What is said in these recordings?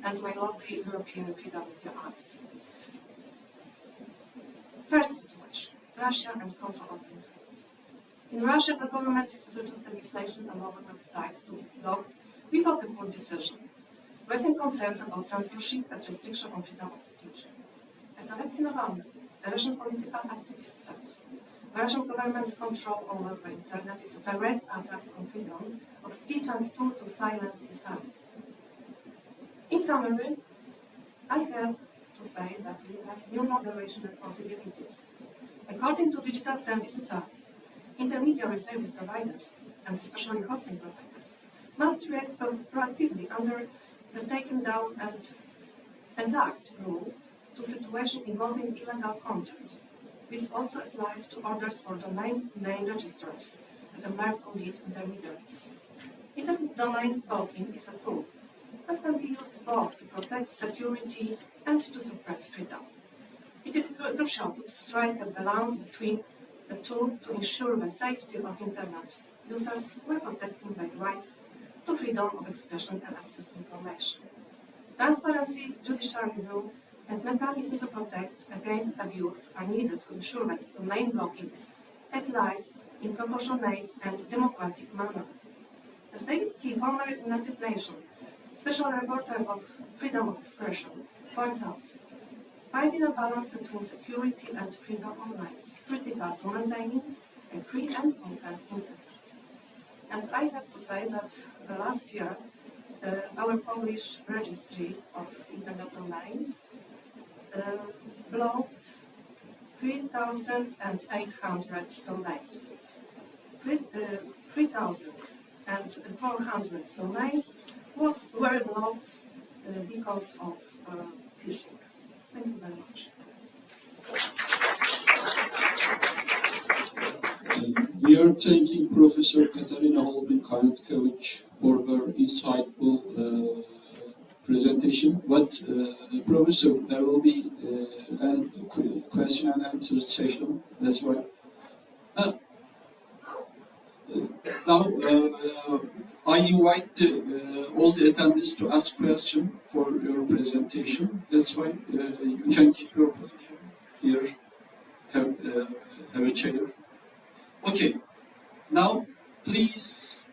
and my love the European Freedom Media Act. Third situation, Russia and control of the internet. In Russia, the government has introduced legislation allowing websites to be blocked without the court decision, raising concerns about censorship and restriction on freedom of speech. As Alexei Navalny, the Russian political activist, said, the Russian government's control over the internet is a direct attack on freedom of speech and tool to silence dissent. In summary, I have to say that we have new moderation responsibilities. According to Digital Services Act, intermediary service providers, and especially hosting providers, must react proactively under the Taken Down and Act rule to situations involving illegal content. This also applies to orders for domain name registers as a mark on the intermediaries. Inter-domain blocking is a tool that can be used both to protect security and to suppress freedom. It is crucial to strike a balance between the two to ensure the safety of internet users while protecting their rights to freedom of expression and access to information. Transparency, judicial review, and mechanisms to protect against abuse are needed to ensure that domain blocking is applied in proportionate and democratic manner. As David Key, former United Nations Special Rapporteur of Freedom of Expression, points out, finding a balance between security and freedom online is critical to maintaining a free and open internet. And I have to say that last year, our Polish registry of internet domains blocked 3,800 domains. 3,400 domains were blocked because of phishing. Thank you very much. We are thanking Professor Katarina Holubin-Kayatkovich for her insightful presentation. But Professor, there will be a question and answer session. That's why. Now, I invite all the attendees to ask questions for your presentation. That's why you can keep your position here, have a chair. Okay, now please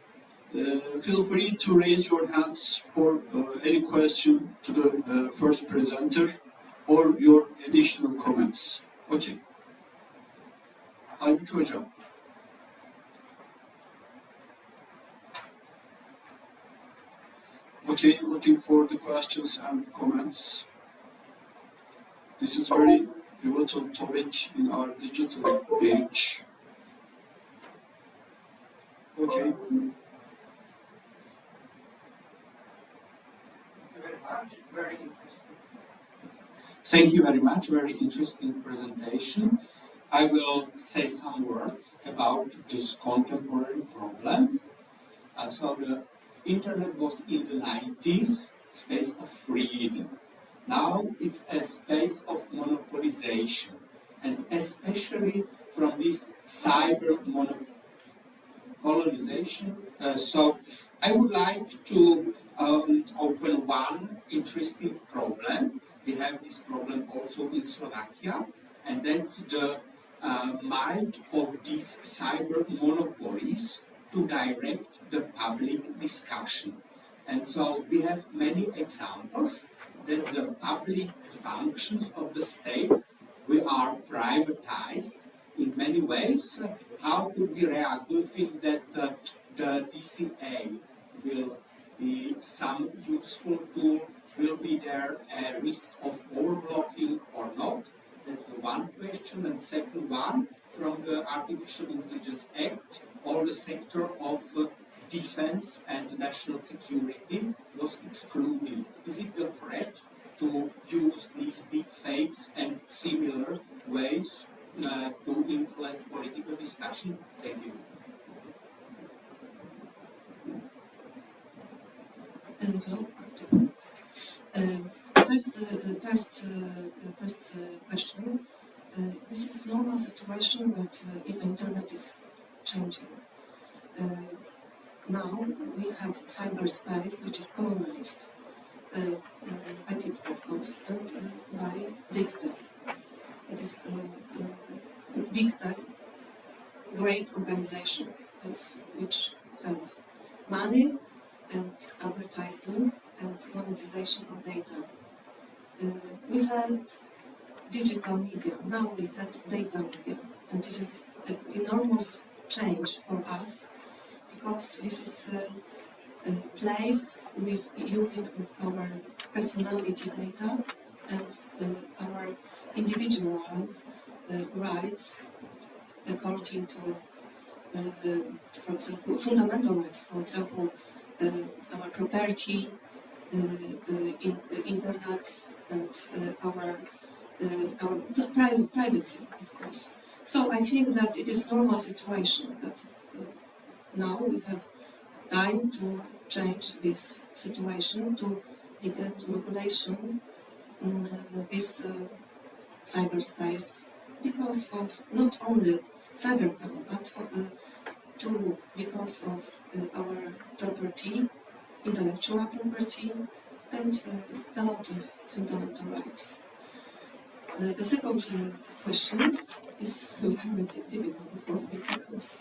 feel free to raise your hands for any question to the first presenter or your additional comments. Okay. Aybük Hocam. Okay, looking for the questions and comments. This is very pivotal topic in our digital age. Okay. Thank you very much. Very interesting. Thank you very much. Very interesting presentation. I will say some words about this contemporary problem. So the Internet was in the 90s space of freedom. Now it's a space of monopolization, and especially from this cyber monopolization. So I would like to open one interesting problem. We have this problem also in Slovakia, and that's the might of these cyber monopolies to direct the public discussion. And so we have many examples that the public functions of the state are privatized in many ways. How could we react? Do you think that the DCA will be some useful tool? Will be there a risk of overblocking or not? That's the one question. And second one, from the Artificial Intelligence Act, all the sector of defense and national security was excluded. Is it a threat to use these deep fakes and similar ways to influence political discussion? Thank you. Hello. First question. This is normal situation, but if the internet is changing. Now we have cyberspace, which is communalized. course, and by big tech. It is big tech, great organizations which have money and advertising and monetization of data. We had digital media, now we had data media, and this is an enormous change for us because this is a place with using of our personality data and our individual rights according to, for example, fundamental rights, for example, our property, in internet, and our privacy, of course. So I think that it is normal situation that now we have time to change this situation, to begin to regulation this cyberspace because of not only cybercrime, but because of our property, intellectual property, and a lot of fundamental rights. The second question is very difficult for me because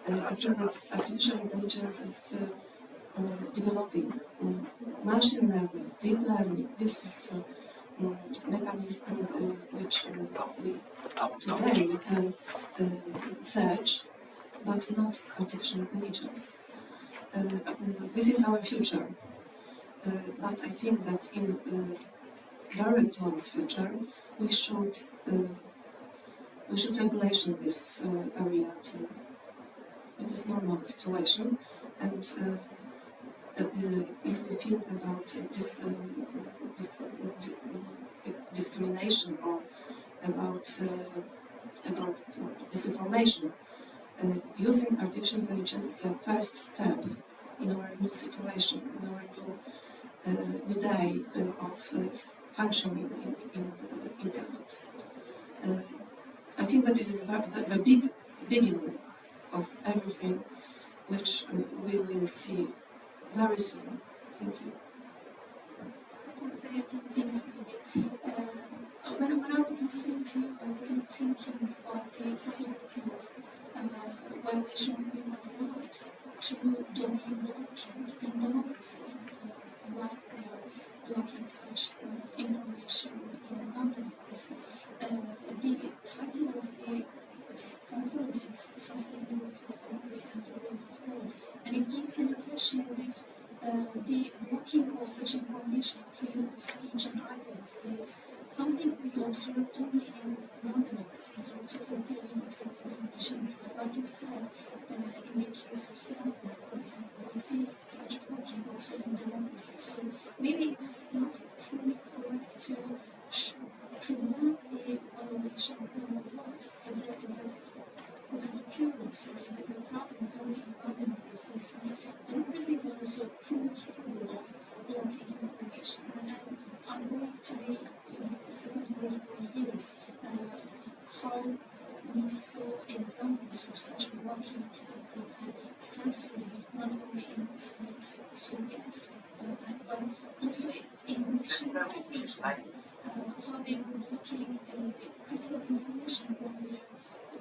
I think that artificial intelligence is developing. Machine learning, deep learning, this is mechanism which today we can search, but not artificial intelligence. This is our future, but I think that in very close future we should regulation this area too. It is normal situation, and if we think about this discrimination or about disinformation, using artificial intelligence is a first step in our new situation, in our new day of functioning in the internet. I think that this is the big beginning of everything which we will see very soon. Thank you. I can say a few things maybe. When I was listening to you, I wasn't thinking about the possibility of violation of human rights through domain blocking in democracies, like they are blocking such information in non-democracies. The title of this conference is Sustainability of Democracy and the Rule of Law, and it gives an impression as if the blocking of such information, freedom of speech and ideas is something we observe only in non-democracies or totalitarian regimes. But like you said, in the case of Somalia, for example, we see such blocking also in democracies. So maybe it's not fully correct to present the violation of human rights as an occurrence, or as a problem only in non-democracies, since democracies are also fully capable of blocking information. And I'm going to the Second World War years, how we saw examples of such blocking and censoring, not only in the States, Soviets, but also in British Empire, how they were blocking critical information from their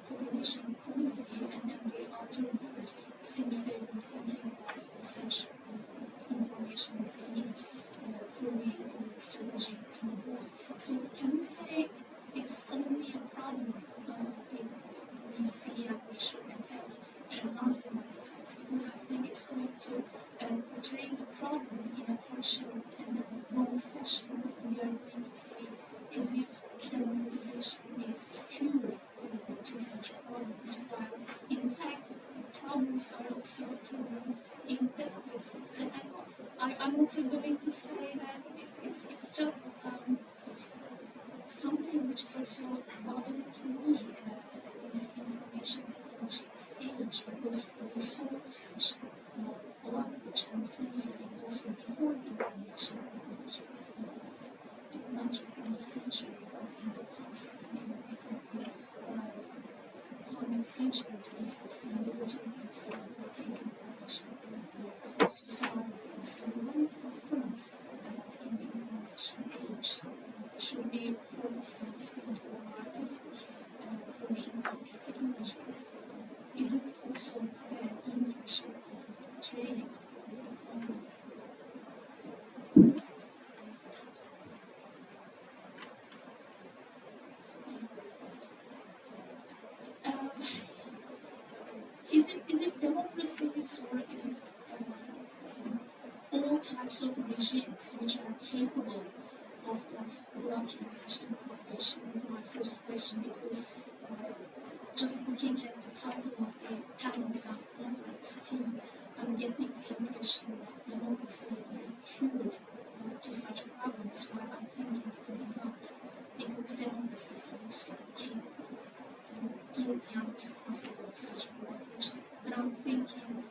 population community and the outer world, since they were thinking that such information is dangerous for the strategies in war. So can we say it's only a problem we see and we should attack in non-democracies? Because I think it's going to portray the problem in a partial and a wrong fashion, and we are going to say as if democratization is a cure to such problems, while in fact problems are also present in democracies. And I'm also going to say that it's just something which is also bothering to me at this information technologies age, because we saw such blockage and censorship should we focus and spend all our efforts for the internet technologies? Is it also that intention of portraying the problem? Is it democracies, or is it all types of regimes which are capable of blocking such information? Is my first question, because just looking at the title of the Paddington Conference team, I'm getting the impression that democracy is a cure to such problems, while I'm thinking it is not, because democracies are also capable and guilty and responsible of such blockage. But I'm thinking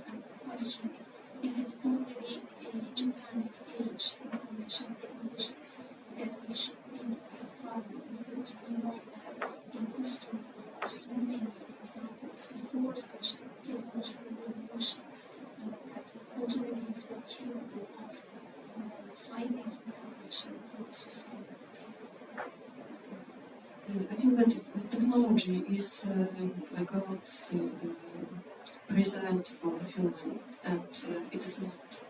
and questioning, is it only the internet age information technologies that we should think as a problem? Because we know that in history there are so many examples before such technological revolutions that authorities were capable of hiding information from societies. I think that technology is God's present for human, and it is not.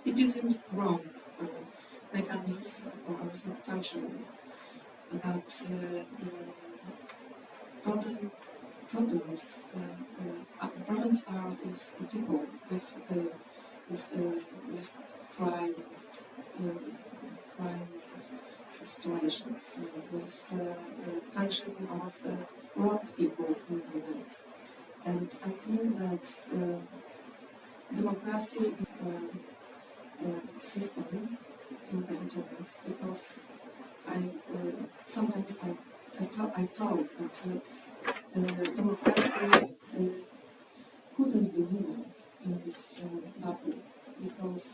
It isn't wrong mechanism or functioning, but problems are with people, with crime situations, with functioning of rock people in the net. And I think that democracy system in the internet, because sometimes I thought that democracy couldn't be winner in this battle, because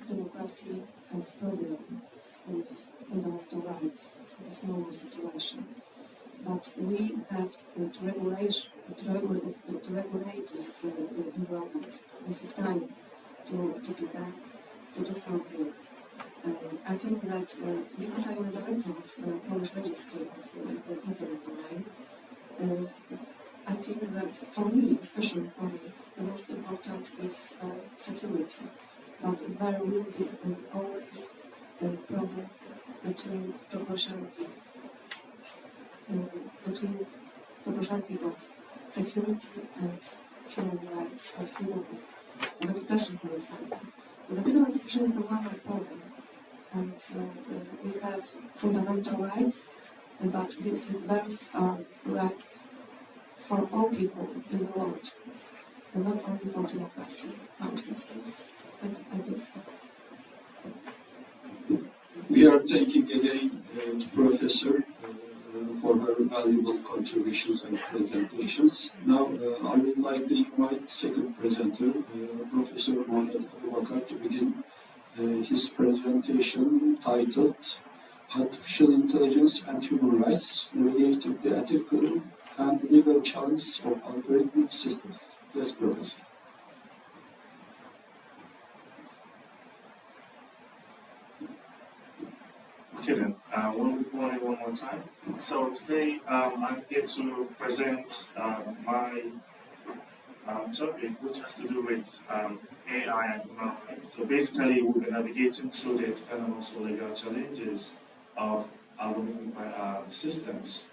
democracy has problems with fundamental rights. It is normal situation. But we have to regulate this environment. This is time to begin to do something. I think that because I am a director of Polish Registry of Internet Domain, I think that for me, especially for me, the most important is security. But there will be always a problem between proportionality of security and human rights and freedom of expression, for example. The freedom of expression is one of problem, and we have fundamental rights, but these rights are rights for all people in the world, and not only for democracy countries. I think so. We are thanking again to Professor for her valuable contributions and presentations. Now I would like to invite second presenter, Professor Mohamed Abubakar, to begin his presentation titled Artificial Intelligence and Human Rights, Navigating the Ethical and Legal Challenges of Algorithmic Systems. Yes, Professor. Okay then, good morning one more time. So today I'm here to present my topic, which has to do with AI and human rights. So basically we'll be navigating through the ethical and also legal challenges of algorithmic systems.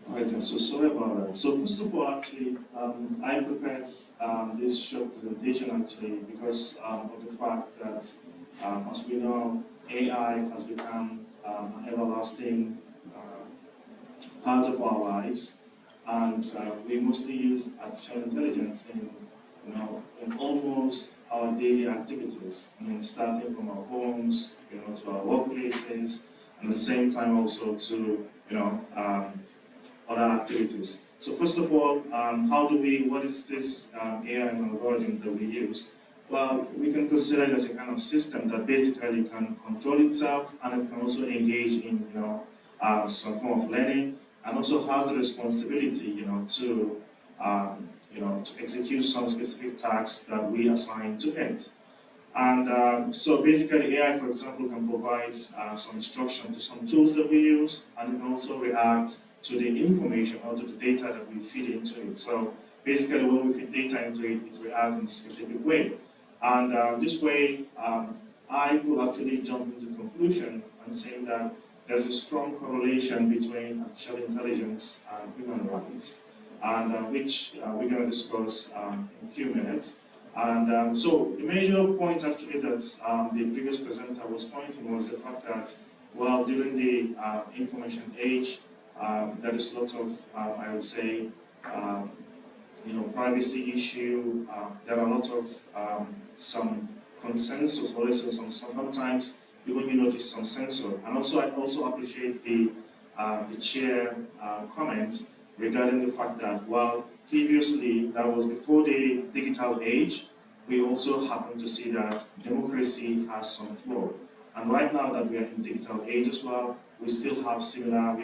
Right, and so sorry about that. So first of all, actually, I prepared this short presentation actually because of the fact that As we know, AI has become an everlasting part of our lives, and we mostly use artificial intelligence in almost our daily activities. I mean, starting from our homes, to our workplaces, and at the same time also to other activities. So first of all, what is this AI and algorithm that we use? Well, we can consider it as a kind of system that basically can control itself, and it can also engage in some form of learning, and also has the responsibility to execute some specific tasks that we assign to it. And so basically AI, for example, can provide some instruction to some tools that we use, and it can also react to the information or to the data that we feed into it. So basically when we feed data into it, it reacts in a specific way. And this way, I could actually jump into conclusion and saying that there's a strong correlation between artificial intelligence and human rights, and which we're going to discuss in a few minutes. And so the major point actually that the previous presenter was pointing was the fact that, well, during the information age, there is lots of, I would say, privacy issue. There are lots of some consensus, or sometimes even you notice some censor. And also, I also appreciate the chair comment regarding the fact that, well, previously, that was before the digital age, we also happen to see that democracy has some flaw. And right now that we are in digital age as well, we still have similar,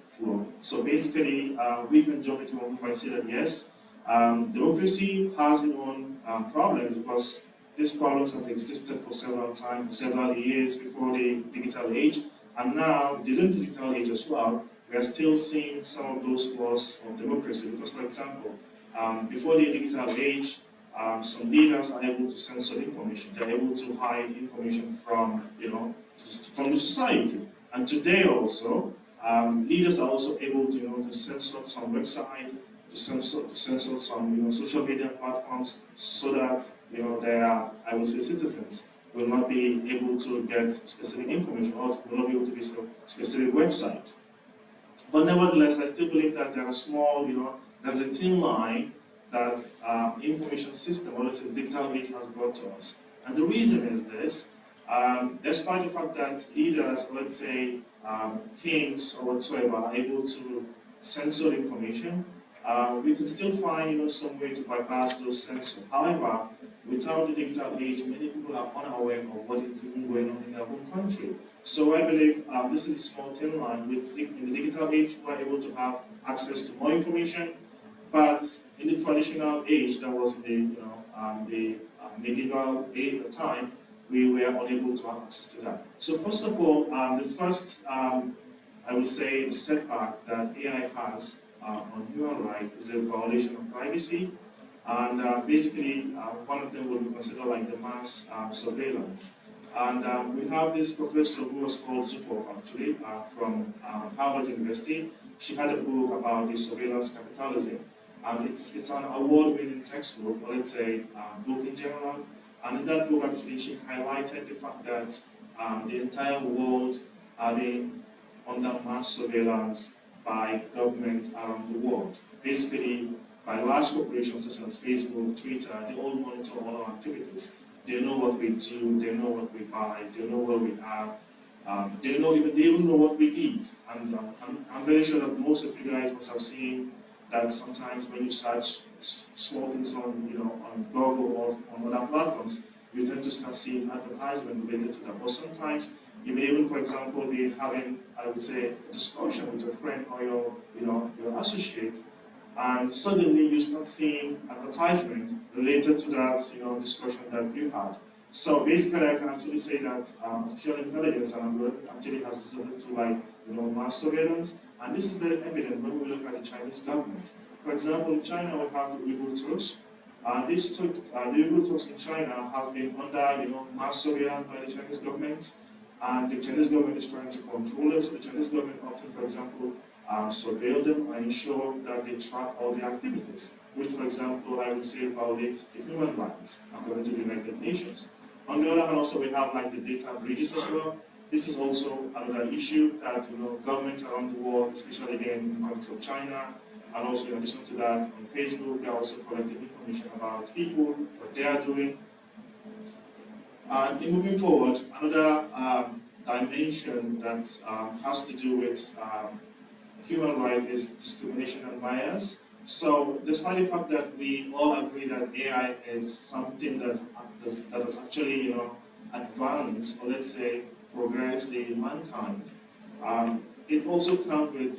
flaw. So basically, we can jump into one point and say that yes, democracy has its own problems, because this problem has existed for several times, for several years before the digital age, and now during the digital age as well, we are still seeing some of those flaws of democracy. Because, for example, before the digital age, some leaders are able to censor information. They're able to hide information from, from the society. And today also, leaders are also able to, to censor some websites, to censor some, social media platforms, so that, their, I would say, citizens will not be able to get specific information, or will not be able to visit specific websites. But nevertheless, I still believe that there are small, there's a thin line that information system, or let's say the digital age, has brought to us. And the reason is this: despite the fact that leaders, or let's say kings or whatsoever, are able to censor information, we can still find, some way to bypass those censors. However, without the digital age, many people are unaware of what is even going on in their home country. So I believe this is a small thin line. In the digital age, we are able to have access to more information, but in the traditional age, that was in the medieval age at the time, we were unable to have access to that. So first of all, the first, I would say, the setback that AI has on human rights is a violation of privacy, and basically one of them would be considered like the mass surveillance. And we have this professor who was called Zukov, actually, from Harvard University. She had a book about the surveillance capitalism. And it's an award-winning textbook, or let's say book in general. And in that book, actually, she highlighted the fact that the entire world are being under mass surveillance by government around the world. Basically, by large corporations such as Facebook, Twitter, they all monitor all our activities. They know what we do, they know what we buy, they know where we are, they even know what we eat. And I'm very sure that most of you guys must have seen that sometimes when you search small things on Google or on other platforms, you tend to start seeing advertisements related to that. But sometimes you may even, for example, be having, I would say, a discussion with your friend or your associate, and suddenly you start seeing advertisement related to that discussion that you had. So basically, I can actually say that artificial intelligence and algorithm actually has resulted to mass surveillance, and this is very evident when we look at the Chinese government. For example, in China we have the Uyghur Turks, and the Uyghur Turks in China has been under mass surveillance by the Chinese government, and the Chinese government is trying to control it. So the Chinese government often, for example, surveil them and ensure that they track all their activities, which, for example, I would say violates the human rights according to the United Nations. On the other hand, also we have like the data breaches as well. This is also another issue that governments around the world, especially again in the context of China, and also in addition to that, on Facebook, they are also collecting information about people, what they are doing. And in moving forward, another dimension that has to do with human rights is discrimination and bias. So despite the fact that we all agree that AI is something that has actually advanced, or let's say progressed in mankind, it also comes with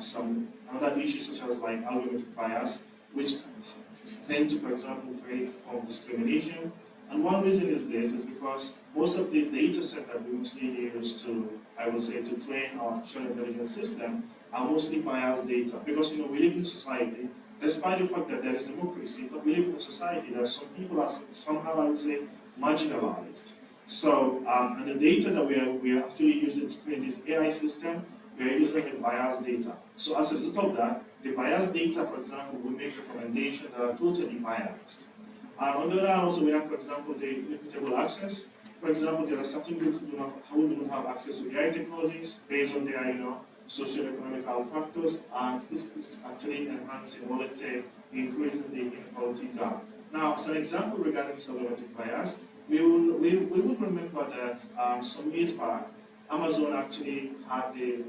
some other issues such as like algorithmic bias, which tend to, for example, create a form of discrimination. And one reason is this is because most of the data set that we mostly use to, I would say, to train our artificial intelligence system are mostly biased data. Because we live in a society, despite the fact that there is democracy, but we live in a society that some people are somehow, I would say, marginalized. So, and the data that we are actually using to train this AI system, we are using a biased data. So as a result of that, the biased data, for example, will make recommendations that are totally biased. On the other hand, also we have, for example, the inequitable access. For example, there are certain groups who do not have access to AI technologies based on their, socio-economical factors, and this is actually enhancing, or let's say, increasing the inequality gap. Now, as an example regarding algorithmic bias, we would remember that some years back, Amazon actually had the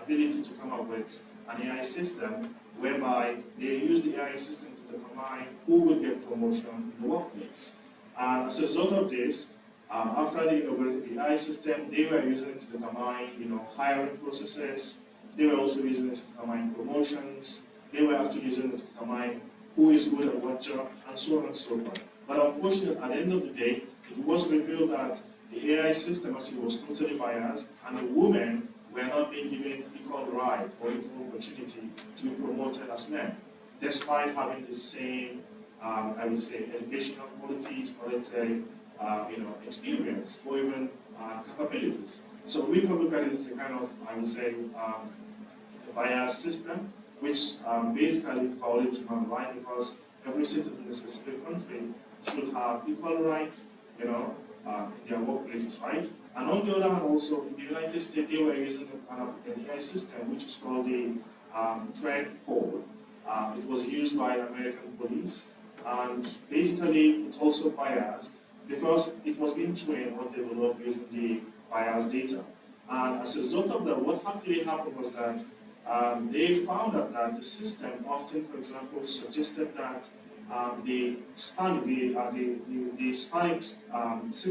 ability to come up with an AI system whereby they use the AI system to determine who will get promotion in the workplace. And as a result of this, after they inaugurated the AI system, they were using it to determine, hiring processes. They were also using it to determine promotions. They were actually using it to determine who is good at what job, and so on and so forth. But unfortunately, at the end of the day, it was revealed that the AI system actually was totally biased, and the women were not being given equal right or equal opportunity to be promoted as men, despite having the same, I would say, educational qualities, or let's say, experience, or even capabilities. So we can look at it as a kind of, I would say, a biased system, which basically it violates human rights, because every citizen in a specific country should have equal rights, in their workplaces, right? And on the other hand, also in the United States, they were using an AI system which is called the Thread Code. It was used by the American police, and basically it's also biased because it was being trained or developed using the biased data. And as a result of that, what actually happened was that they found out that the system often, for example, suggested that the Hispanic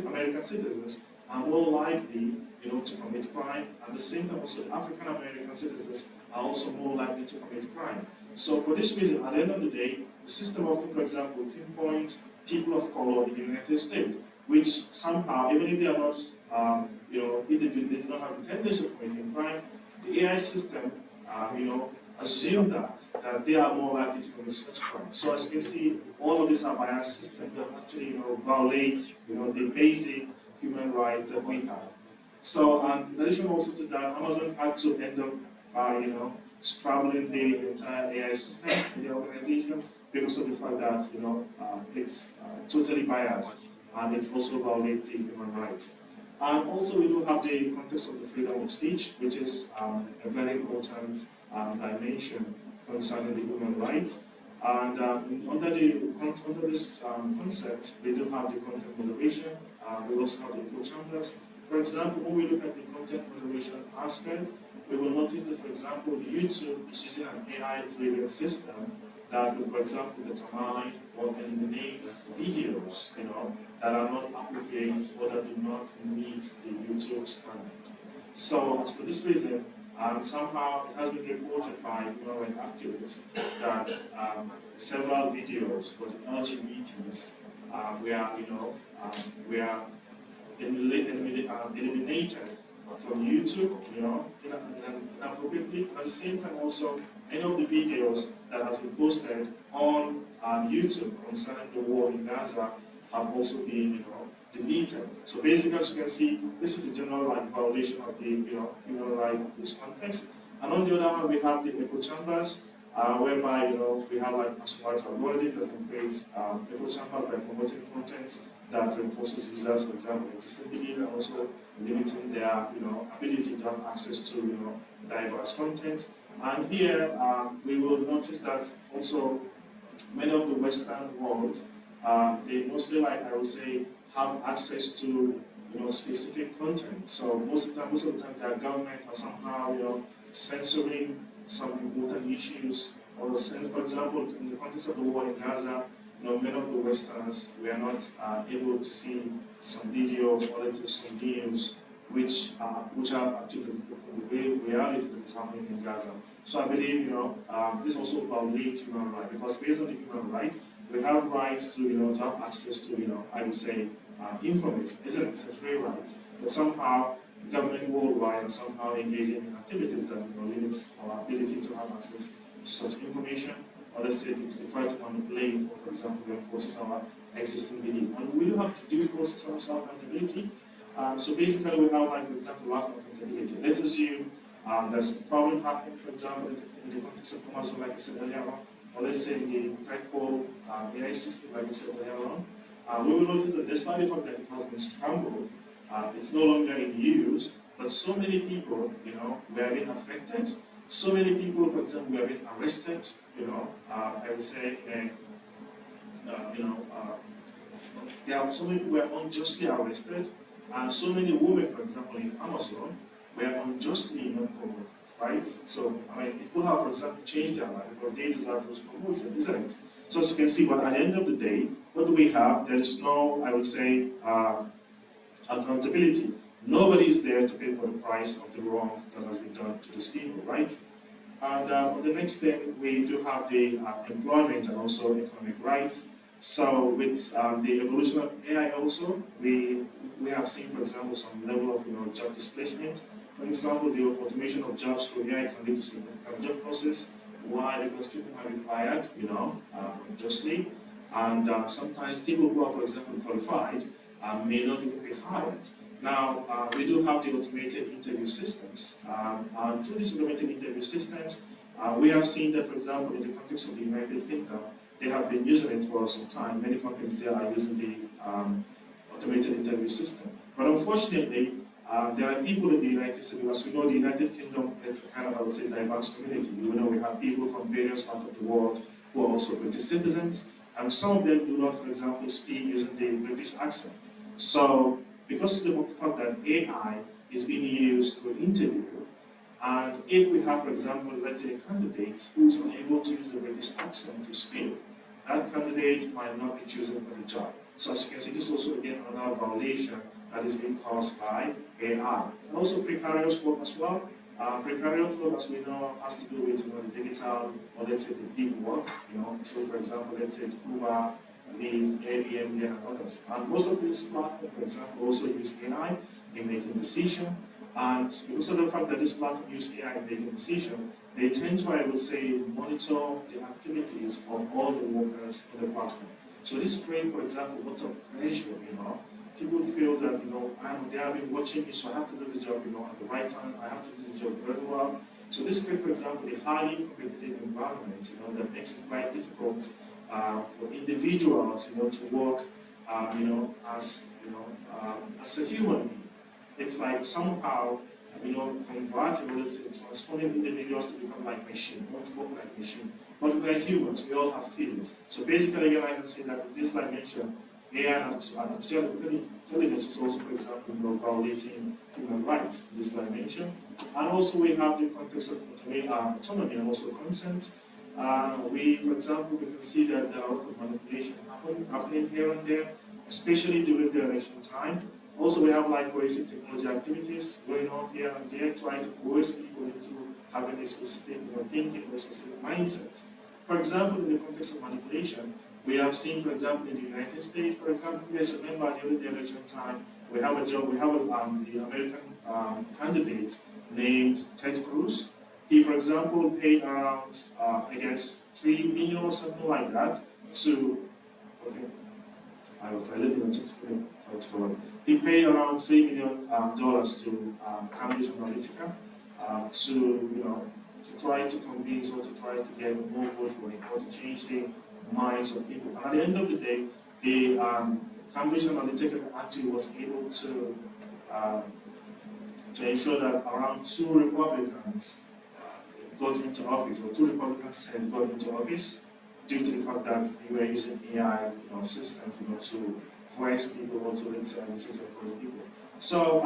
American citizens are more likely, to commit crime. At the same time, also the African American citizens are also more likely to commit crime. So for this reason, at the end of the day, the system often, for example, pinpoints people of color in the United States, which somehow, even if they are not, if they do not have the tendency of committing crime, the AI system, assume that they are more likely to commit such crime. So as you can see, all of these are biased systems that actually, violate, the basic human rights that we have. So, in addition also to that, Amazon had to end up, scrambling the entire AI system in the organization because of the fact that, it's totally biased, and it also violates the human rights. And also we do have the context of the freedom of speech, which is a very important dimension concerning the human rights. And under this concept, we do have the content moderation. We also have the echo chambers. For example, when we look at the content moderation aspect, we will notice that, for example, YouTube is using an AI-driven system that will, for example, determine or eliminate videos, that are not appropriate or that do not meet the YouTube standard. So, as for this reason, somehow it has been reported by human rights activists that several videos for the LGBTs were eliminated from YouTube, inappropriately. At the same time, also, any of the videos that has been posted on YouTube concerning the war in Gaza have also been, deleted. So basically, as you can see, this is the general violation of the, human rights in this context. And on the other hand, we have the echo chambers. whereby we have like personalized algorithm that can create echo chambers by promoting content that reinforces users, for example, accessibility, and also limiting their ability to have access to diverse content. And here we will notice that also many of the Western world, they mostly, like I would say, have access to specific content. So most of the time, their government are somehow censoring some important issues. Or for example, in the context of the war in Gaza, many of the Westerners were not able to see some videos or let's say some news which are actually the reality that is happening in Gaza. So I believe this also violates human rights, because based on the human rights, we have rights to to have access to I would say information. It's a free right, but somehow government worldwide are somehow engaging in activities that limits our ability to have access to such information, or let's say to try to manipulate, or for example, reinforces our existing belief. And we do have to due process and also accountability. So basically, we have, like, for example, lack of accountability. Let's assume there's a problem happening, for example, in the context of Amazon, like I said earlier on, or let's say in the Redpol AI system, like I said earlier on. We will notice that despite the fact that it has been scrambled, it's no longer in use, but so many people, were being affected. So many people, for example, were being arrested, I would say, there are so many people who were unjustly arrested, and so many women, for example, in Amazon, were unjustly not promoted, right? So, I mean, it could have, for example, changed their life because they deserve those promotions, isn't it? So as you can see, but at the end of the day, what do we have? There is no, I would say, accountability. Nobody is there to pay for the price of the wrong that has been done to those people, right? And on the next thing, we do have the employment and also economic rights. So with the evolution of AI also, we have seen, for example, some level of job displacement. For example, the automation of jobs through AI can lead to significant job losses. Why? Because people might be fired, unjustly, and sometimes people who are, for example, qualified may not even be hired. Now, we do have the automated interview systems, and through these automated interview systems, we have seen that, for example, in the context of the United Kingdom, they have been using it for some time. Many companies there are using the automated interview system. But unfortunately, there are people in the United States, because we know the United Kingdom is a kind of, I would say, diverse community. We have people from various parts of the world who are also British citizens, and some of them do not, for example, speak using the British accent. So, because of the fact that AI is being used to interview, and if we have, for example, let's say a candidate who's unable to use the British accent to speak, that candidate might not be chosen for the job. So as you can see, this is also, again, another violation that is being caused by AI. And also precarious work as well. Precarious work, as we know, has to do with the digital, or let's say the deep work. So for example, let's say Uber, Lyft, Airbnb, and others. And most of these platforms, for example, also use AI in making decisions. And because of the fact that this platform use AI in making decisions, they tend to, I would say, monitor the activities of all the workers on the platform. So this creates, for example, a lot of pressure, People feel that, they have been watching me, so I have to do the job, at the right time. I have to do the job very well. So this creates, for example, a highly competitive environment, that makes it quite difficult for individuals, to work, as a human being. It's like somehow, converting, let's say, transforming individuals to become like machine, not to work like machine. But we are humans, we all have feelings. So basically, again, I can say that with this dimension, AI and artificial intelligence is also, for example, violating human rights in this dimension. And also we have the context of autonomy and also consent. For example, we can see that there are a lot of manipulation happening here and there, especially during the election time. Also, we have like coercive technology activities going on here and there, trying to coerce people into having a specific thinking or a specific mindset. For example, in the context of manipulation, we have seen, for example, in the United States, for example, you guys remember during the election time, the American candidate named Ted Cruz. He, for example, paid around, I guess, $3 million or something like that to, I will try to cover it. He paid around $3 million to Cambridge Analytica to, to try to convince or to try to get more vote for him or to change the minds of people. And at the end of the day, the Cambridge Analytica actually was able to ensure that around 2 Republicans got into office, or 2 Republican senators got into office, due to the fact that they were using AI systems to coerce people or to, let's say, to encourage people. So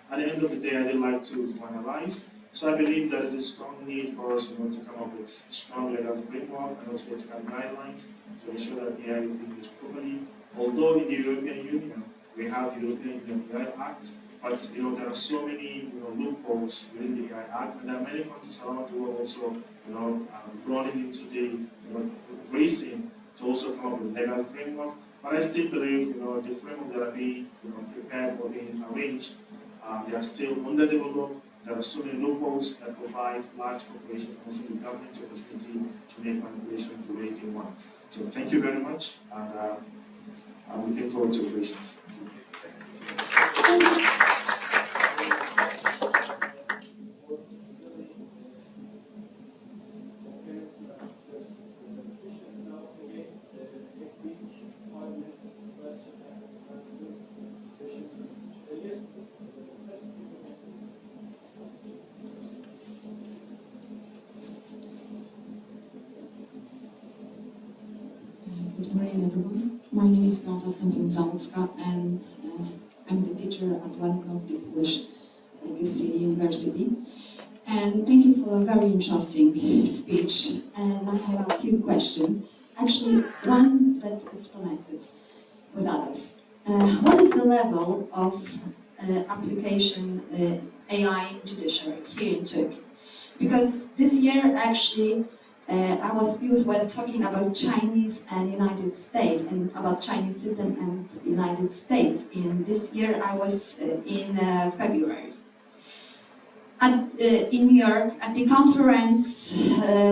at the end of the day, I'd like to finalize. So I believe there is a strong need for us to come up with strong legal framework and also ethical guidelines to ensure that AI is being used properly. Although in the European Union, we have the European Union AI Act, but there are so many loopholes within the AI Act, and there are many countries around the world also running into the racing to also come up with legal framework. But I still believe the framework that are being prepared or being arranged, they are still underdeveloped. There are so many loopholes that provide large corporations and also the government opportunity to make manipulation the way they want. So thank you very much, and I'm looking forward to relations. Good morning, everyone. My name is Beata Stępień-Załucka, and I'm the teacher at one of the Polish Legacy University. And thank you for a very interesting speech. And I have a few questions. Actually, one that is connected with others. What is the level of application AI in judiciary here in Turkey? Because this year, actually, we were talking about Chinese and United States, and about Chinese system and United States. In this year, I was in February in New York at the conference,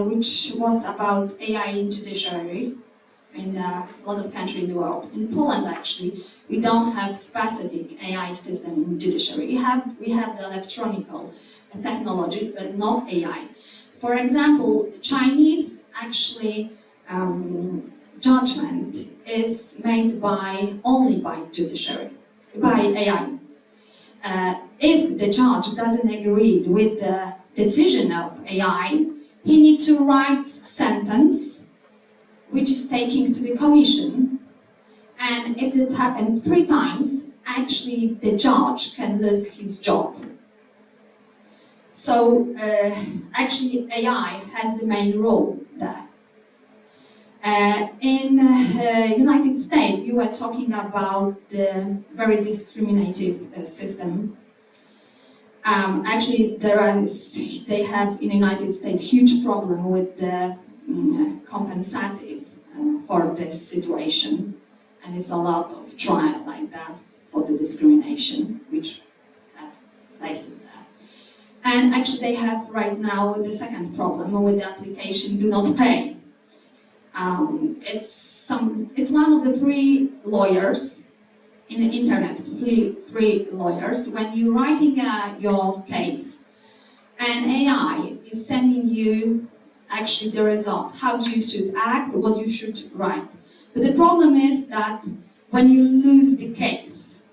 which was about AI in judiciary in a lot of countries in the world. In Poland, actually, we don't have specific AI system in judiciary. We have the electronic technology, but not AI. For example, Chinese actually judgment is made only by judiciary, by AI. If the judge doesn't agree with the decision of AI, he needs to write sentence, which is taken to the commission. And if this happens 3 times, actually the judge can lose his job. So actually AI has the main role there. In United States, you were talking about the very discriminative system. Actually, they have in the United States huge problem with the compensative for this situation, and it's a lot of trial like that for the discrimination which had places there. And actually, they have right now the second problem with the application do not pay. It's one of the free lawyers in the internet, free lawyers. When you're writing your case, and AI is sending you actually the result, how you should act, what you should write. But the problem is that when you lose the case,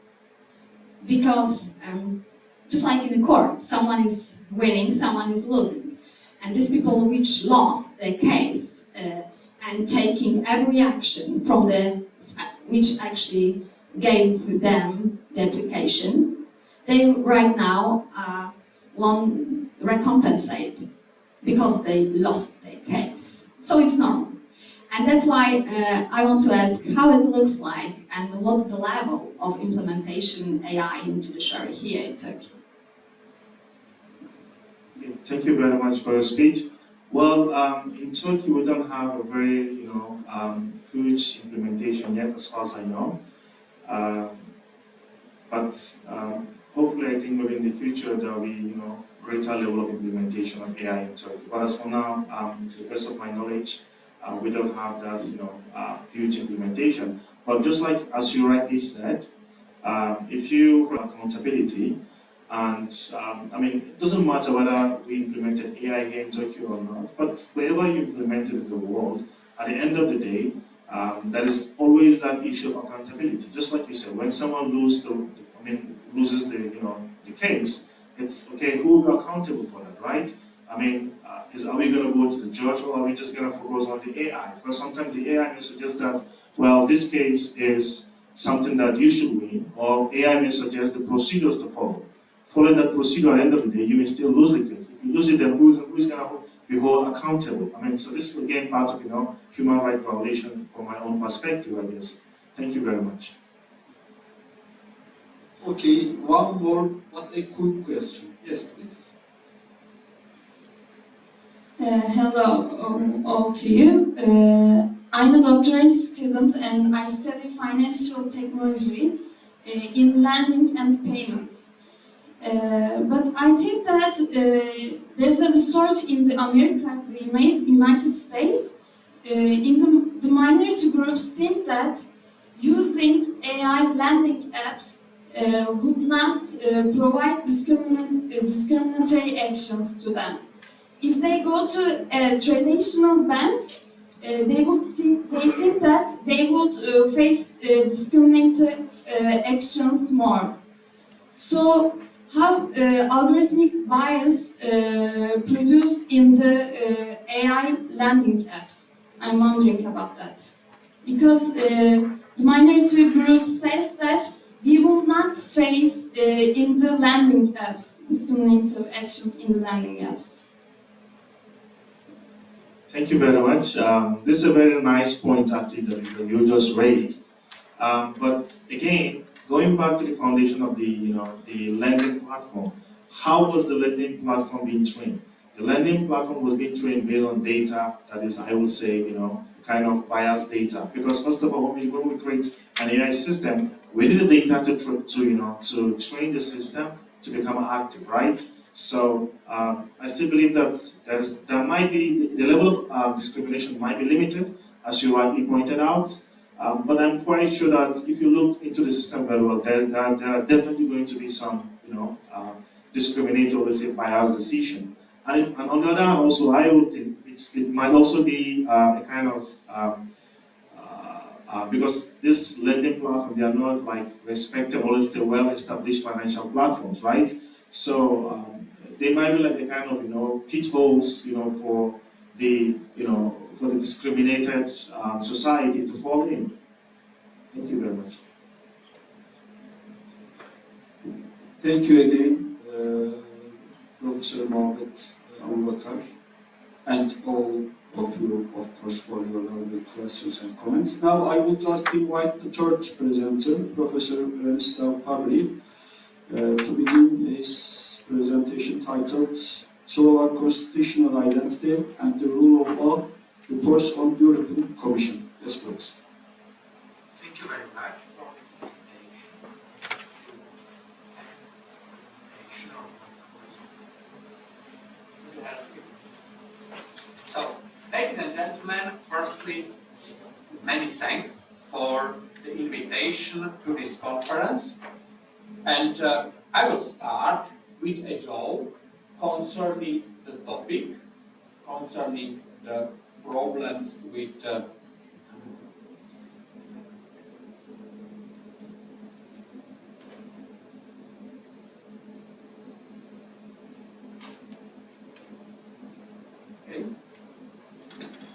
because just like in a court, someone is winning, someone is losing. And these people which lost their case and taking every action from which actually gave them the application, they right now won't recompensate because they lost their case. So it's normal. And that's why I want to ask how it looks like and what's the level of implementation AI in judiciary here in Turkey. Okay, thank you very much for your speech. Well, in Turkey we don't have a very huge implementation yet, as far as I know. But hopefully, I think maybe in the future there will be greater level of implementation of AI in Turkey. But as for now, to the best of my knowledge, we don't have that huge implementation. But just like as you rightly said, if you for accountability, And I mean, it doesn't matter whether we implemented AI here in Tokyo or not, but wherever you implement it in the world, at the end of the day, there is always that issue of accountability. Just like you said, when someone loses the case, it's okay, who will be accountable for that, right? I mean, are we going to go to the judge, or are we just going to focus on the AI? Because sometimes the AI may suggest that, well, this case is something that you should win, or AI may suggest the procedures to follow. Following that procedure, at the end of the day, you may still lose the case. If you lose it, then who's going to be held accountable? I mean, so this is again part of human rights violation from my own perspective, I guess. Thank you very much. Okay, one more, but a quick question. Yes, please. Hello all to you. I'm a doctorate student and I study financial technology in lending and payments. But I think that there's a research in the United States. The minority groups think that using AI lending apps would not provide discriminatory actions to them. If they go to traditional banks, they think that they would face discriminative actions more. So, how algorithmic bias produced in the AI lending apps? I'm wondering about that. Because the minority group says that we will not face in the lending apps discriminative actions in the lending apps. Thank you very much. This is a very nice point actually that you just raised. But again, going back to the foundation of the lending platform, how was the lending platform being trained? The lending platform was being trained based on data that is, I would say, kind of biased data. Because first of all, when we create an AI system, we need the data to train the system to become active, right? So I still believe that there might be the level of discrimination might be limited, as you rightly pointed out. But I'm quite sure that if you look into the system very well, there are definitely going to be some, discriminatory, let's say, biased decision. And on the other hand, also, I would think it might also be a kind of because this lending platform, they are not like respectable, let's say, well-established financial platforms, right? So they might be like the kind of pitfalls, for the for the discriminated society to fall in. Thank you very much. Thank you again, Professor Mohamed Abubakar, and all of you, of course, for your valuable questions and comments. Now I would like to invite the third presenter, Professor Branislav Fabri, to begin his presentation titled Slovak Constitutional Identity and the Rule of Law, Reports on European Commission. Yes, please. Thank you very much for the invitation. So, ladies and gentlemen, firstly, many thanks for the invitation to this conference. And I will start with a joke concerning the topic, concerning the problems with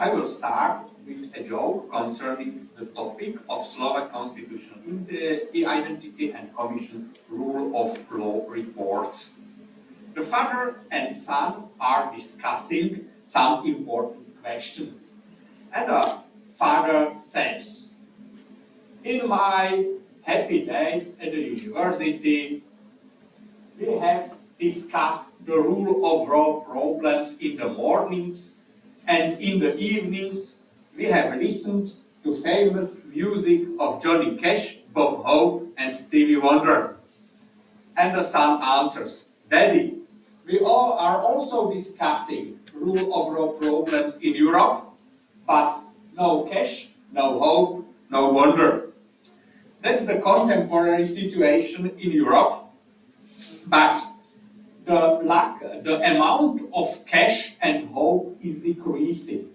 I will start with a joke concerning the topic of Slovak Constitution in the Identity and Commission Rule of Law reports. The father and son are discussing some important questions. And the father says, in my happy days at the university, we have discussed the rule of law problems in the mornings, and in the evenings we have listened to famous music of Johnny Cash, Bob Hope and Stevie Wonder. And the son answers, Daddy, we all are also discussing rule of law problems in Europe, but no Cash, no Hope, no Wonder. That's the contemporary situation in Europe. But the amount of cash and hope is decreasing.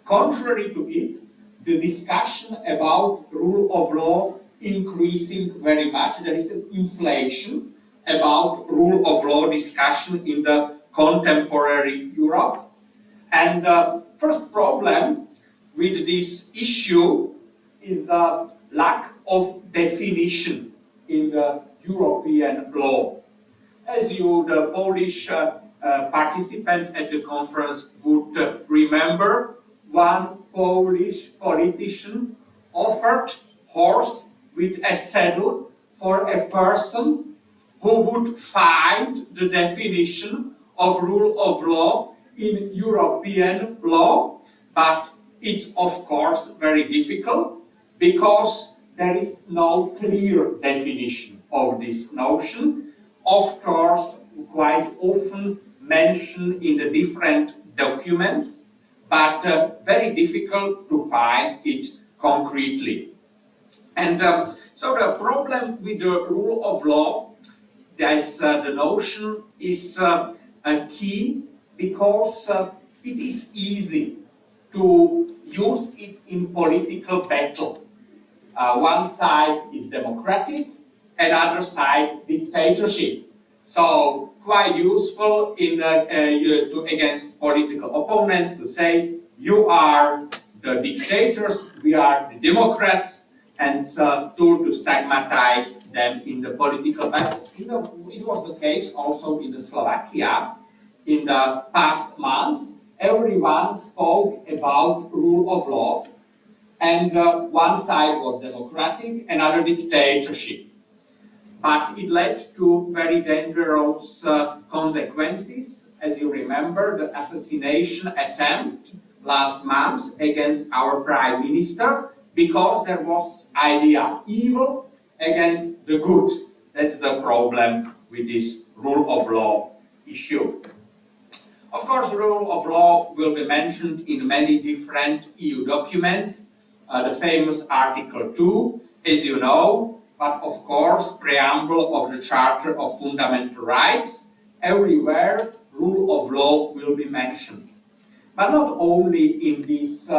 Contrary to it, the discussion about rule of law increasing very much. There is an inflation about rule of law discussion in the contemporary Europe. And the first problem with this issue is the lack of definition in the European law. As you, the Polish participant at the conference, would remember, one Polish politician offered horse with a saddle for a person who would find the definition of rule of law in European law, but it's of course very difficult because there is no clear definition of this notion. Of course, quite often mentioned in the different documents, but very difficult to find it concretely. And so the problem with the rule of law, the notion is a key because it is easy to use it in political battle. One side is democratic, another side dictatorship. So quite useful in against political opponents to say, you are the dictators, we are the Democrats, and to stigmatize them in the political battle. It was the case also in the Slovakia. In the past months, everyone spoke about rule of law, and one side was democratic, another dictatorship. But it led to very dangerous consequences. As you remember, the assassination attempt last month against our Prime Minister, because there was idea evil against the good. That's the problem with this rule of law issue. Of course, rule of law will be mentioned in many different EU documents. The famous Article 2, as you know, but of course, preamble of the Charter of Fundamental Rights. Everywhere, rule of law will be mentioned. But not only in these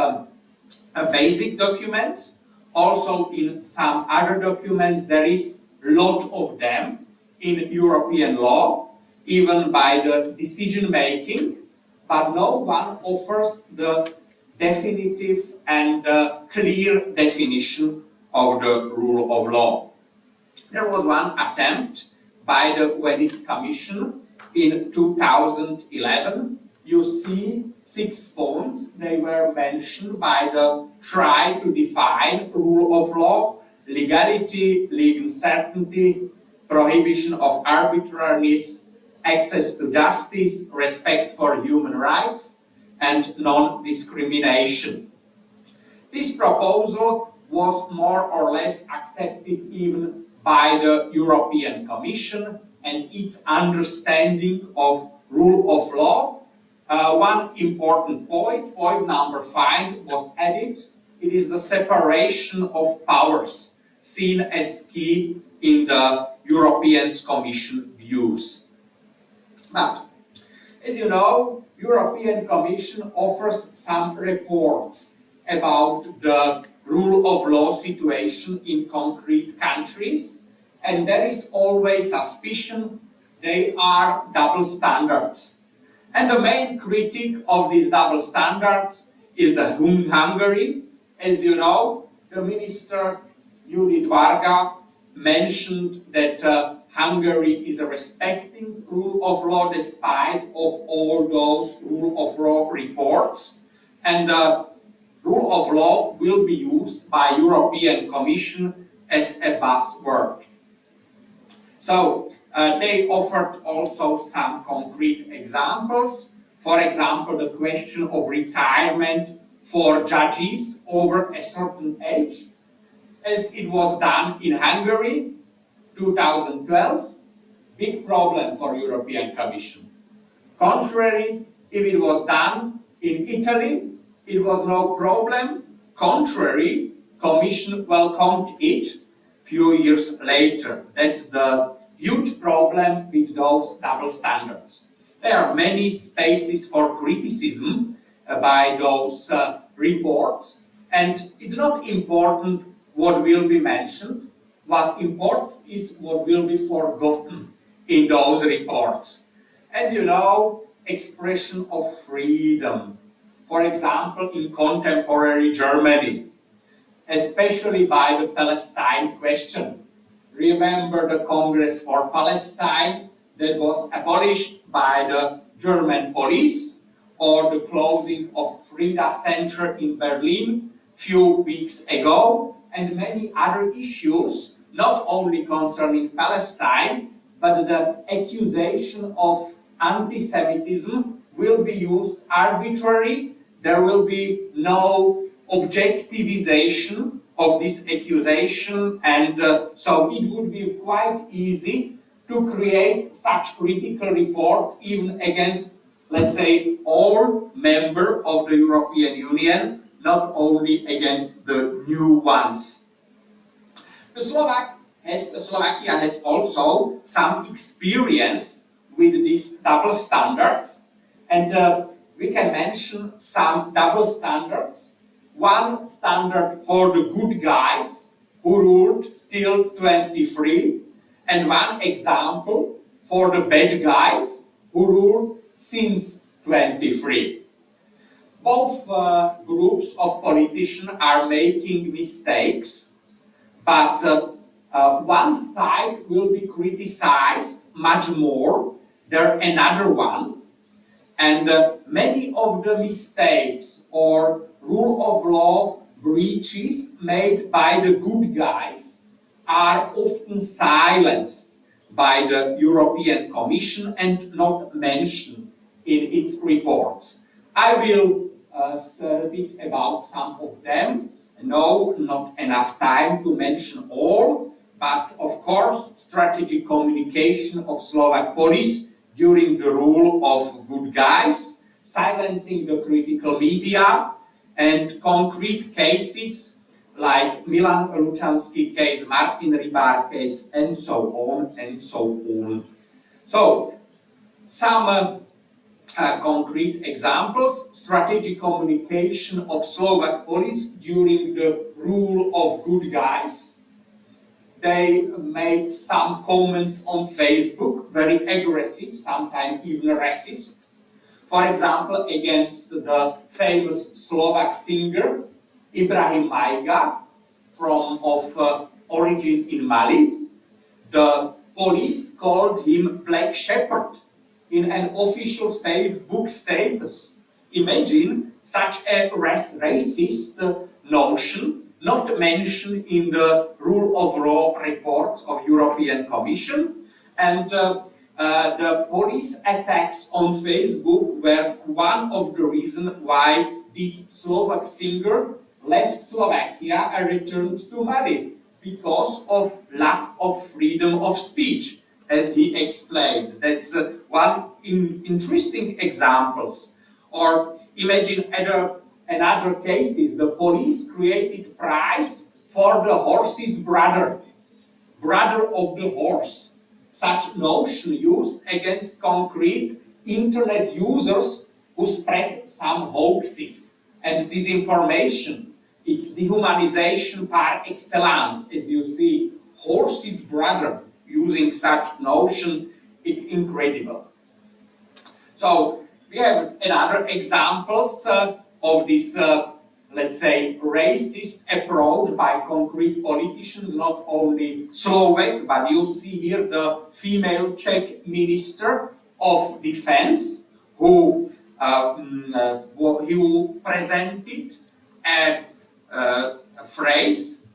basic documents, also in some other documents, there is a lot of them in European law, even by the decision making, but no one offers the definitive and clear definition of the rule of law. There was one attempt by the Venice Commission in 2011. You see 6 points. They were mentioned by the try to define rule of law: legality, legal certainty, prohibition of arbitrariness, access to justice, respect for human rights, and non-discrimination. This proposal was more or less accepted even by the European Commission and its understanding of rule of law. One important point number 5, was added. It is the separation of powers, seen as key in the European Commission views. But, as you know, European Commission offers some reports about the rule of law situation in concrete countries, and there is always suspicion they are double standards. And the main critic of these double standards is the Hungary. As you know, the minister Judit Varga mentioned that Hungary is respecting rule of law despite of all those rule of law reports, and rule of law will be used by European Commission as a buzzword. So they offered also some concrete examples. For example, the question of retirement for judges over a certain age, as it was done in Hungary, 2012, big problem for European Commission. Contrary, if it was done in Italy, it was no problem. Contrary, Commission welcomed it few years later. That's the huge problem with those double standards. There are many spaces for criticism by those reports, and it's not important what will be mentioned. What important is what will be forgotten in those reports. And you know, expression of freedom. For example, in contemporary Germany, especially by the Palestine question. Remember the Congress for Palestine that was abolished by the German police, or the closing of Frida Center in Berlin few weeks ago, and many other issues, not only concerning Palestine, but the accusation of anti-Semitism will be used arbitrarily. There will be no objectivization of this accusation, and so it would be quite easy to create such critical reports even against, let's say, all members of the European Union, not only against the new ones. Slovakia has also some experience with these double standards, and we can mention some double standards. One standard for the good guys who ruled till 23, and one example for the bad guys who ruled since 23. Both groups of politicians are making mistakes, but one side will be criticized much more than another one, and many of the mistakes or rule of law breaches made by the good guys are often silenced by the European Commission and not mentioned in its reports. I will speak about some of them. No, not enough time to mention all, but of course, strategic communication of Slovak police during the rule of good guys, silencing the critical media, and concrete cases like Milan Lučanský case, Martin Rybár case, and so on and so on. So, some concrete examples: strategic communication of Slovak police during the rule of good guys. They made some comments on Facebook, very aggressive, sometimes even racist. For example, against the famous Slovak singer Ibrahim Maiga, of origin in Mali. The police called him Black Shepherd in an official Facebook status. Imagine such a racist notion, not mentioned in the rule of law reports of European Commission, and the police attacks on Facebook were one of the reasons why this Slovak singer left Slovakia and returned to Mali, because of lack of freedom of speech, as he explained. That's one interesting examples. Or imagine another cases, the police created prize for the horse's brother of the horse. Such notion used against concrete internet users who spread some hoaxes and disinformation. It's dehumanization par excellence, as you see, horse's brother using such notion, it's incredible. So we have another examples of this, let's say, racist approach by concrete politicians, not only Slovak, but you see here the female Czech Minister of Defense, who presented a phrase,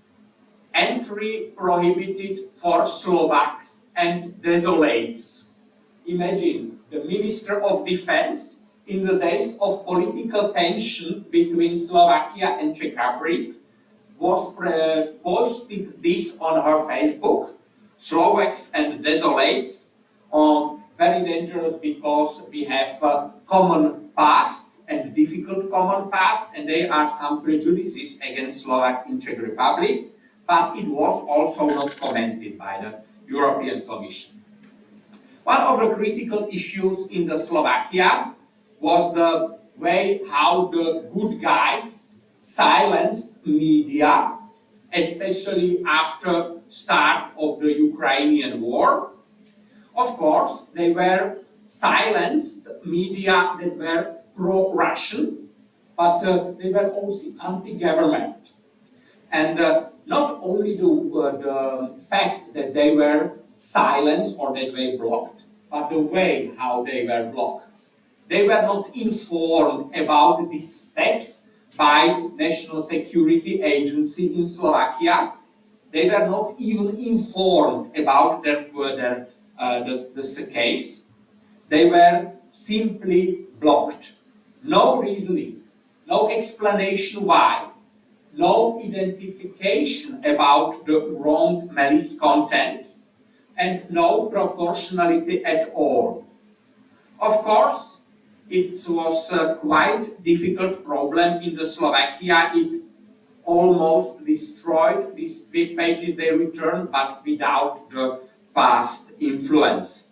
entry prohibited for Slovaks and desolates. Imagine the Minister of Defense in the days of political tension between Slovakia and Czech Republic posted this on her Facebook, Slovaks and desolates, very dangerous because we have a common past and difficult common past, and there are some prejudices against Slovak in Czech Republic, but it was also not commented by the European Commission. One of the critical issues in the Slovakia was the way how the good guys silenced media, especially after start of the Ukrainian war. Of course, they were silenced media that were pro-Russian, but they were also anti-government. And not only the fact that they were silenced or that they blocked, but the way how they were blocked. They were not informed about these steps by National Security Agency in Slovakia. They were not even informed about the case. They were simply blocked. No reasoning, no explanation why, no identification about the wrong malice content, and no proportionality at all. Of course, it was a quite difficult problem in the Slovakia. It almost destroyed these big pages they returned, but without the past influence.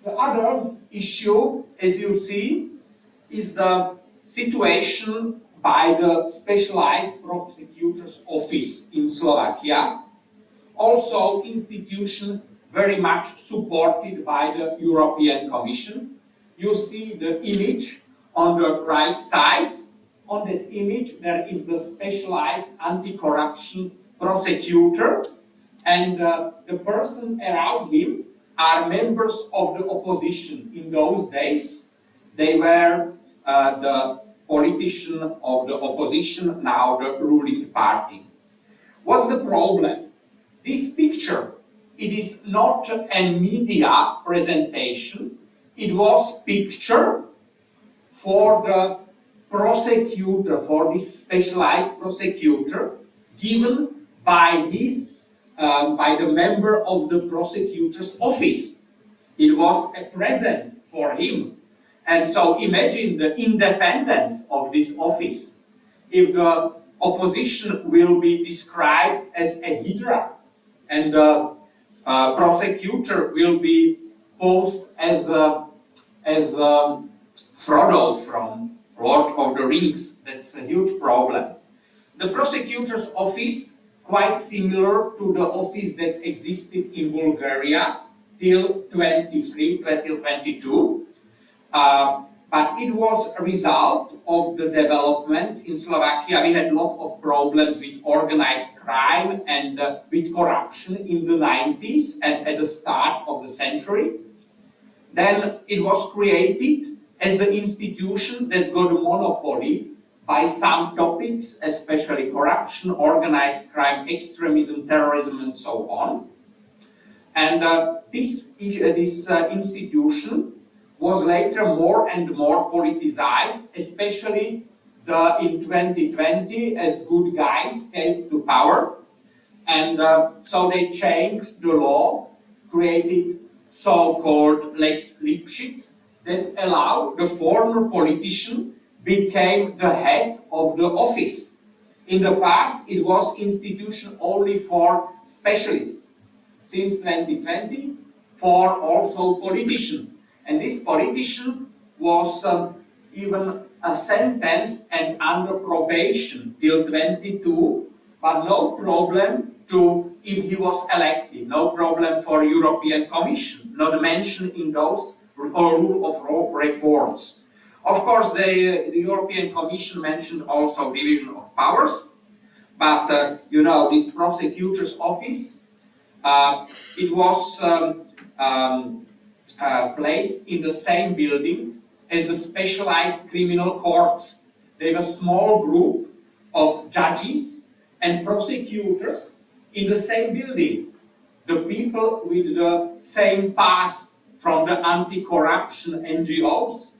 The other issue, as you see, is the situation by the Specialized Prosecutor's Office in Slovakia, also institution very much supported by the European Commission. You see the image on the right side. On that image there is the Specialized Anti-Corruption Prosecutor, and the person around him are members of the opposition. In those days they were the politician of the opposition, now the ruling party. What's the problem? This picture, it is not a media presentation, it was picture for the prosecutor, for this specialized prosecutor, given by by the member of the prosecutor's office. It was a present for him. And so imagine the independence of this office. If the opposition will be described as a hydra, and the prosecutor will be posed as Frodo from Lord of the Rings, that's a huge problem. The prosecutor's office, quite similar to the office that existed in Bulgaria till 2022. But it was a result of the development in Slovakia. We had a lot of problems with organized crime and with corruption in the 90s and at the start of the century. Then it was created as the institution that got a monopoly by some topics, especially corruption, organized crime, extremism, terrorism, and so on. And this institution was later more and more politicized, especially in 2020 as good guys came to power. And so they changed the law, created so-called Lex Lipschitz, that allowed the former politician became the head of the office. In the past, it was institution only for specialists. Since 2020, for also politicians. And this politician was even sentenced and under probation till 22, but no problem if he was elected, no problem for European Commission, not mentioned in those rule of law reports. Of course, the European Commission mentioned also division of powers, but this prosecutor's office, it was placed in the same building as the specialized criminal courts. They were a small group of judges and prosecutors in the same building. The people with the same past from the anti-corruption NGOs,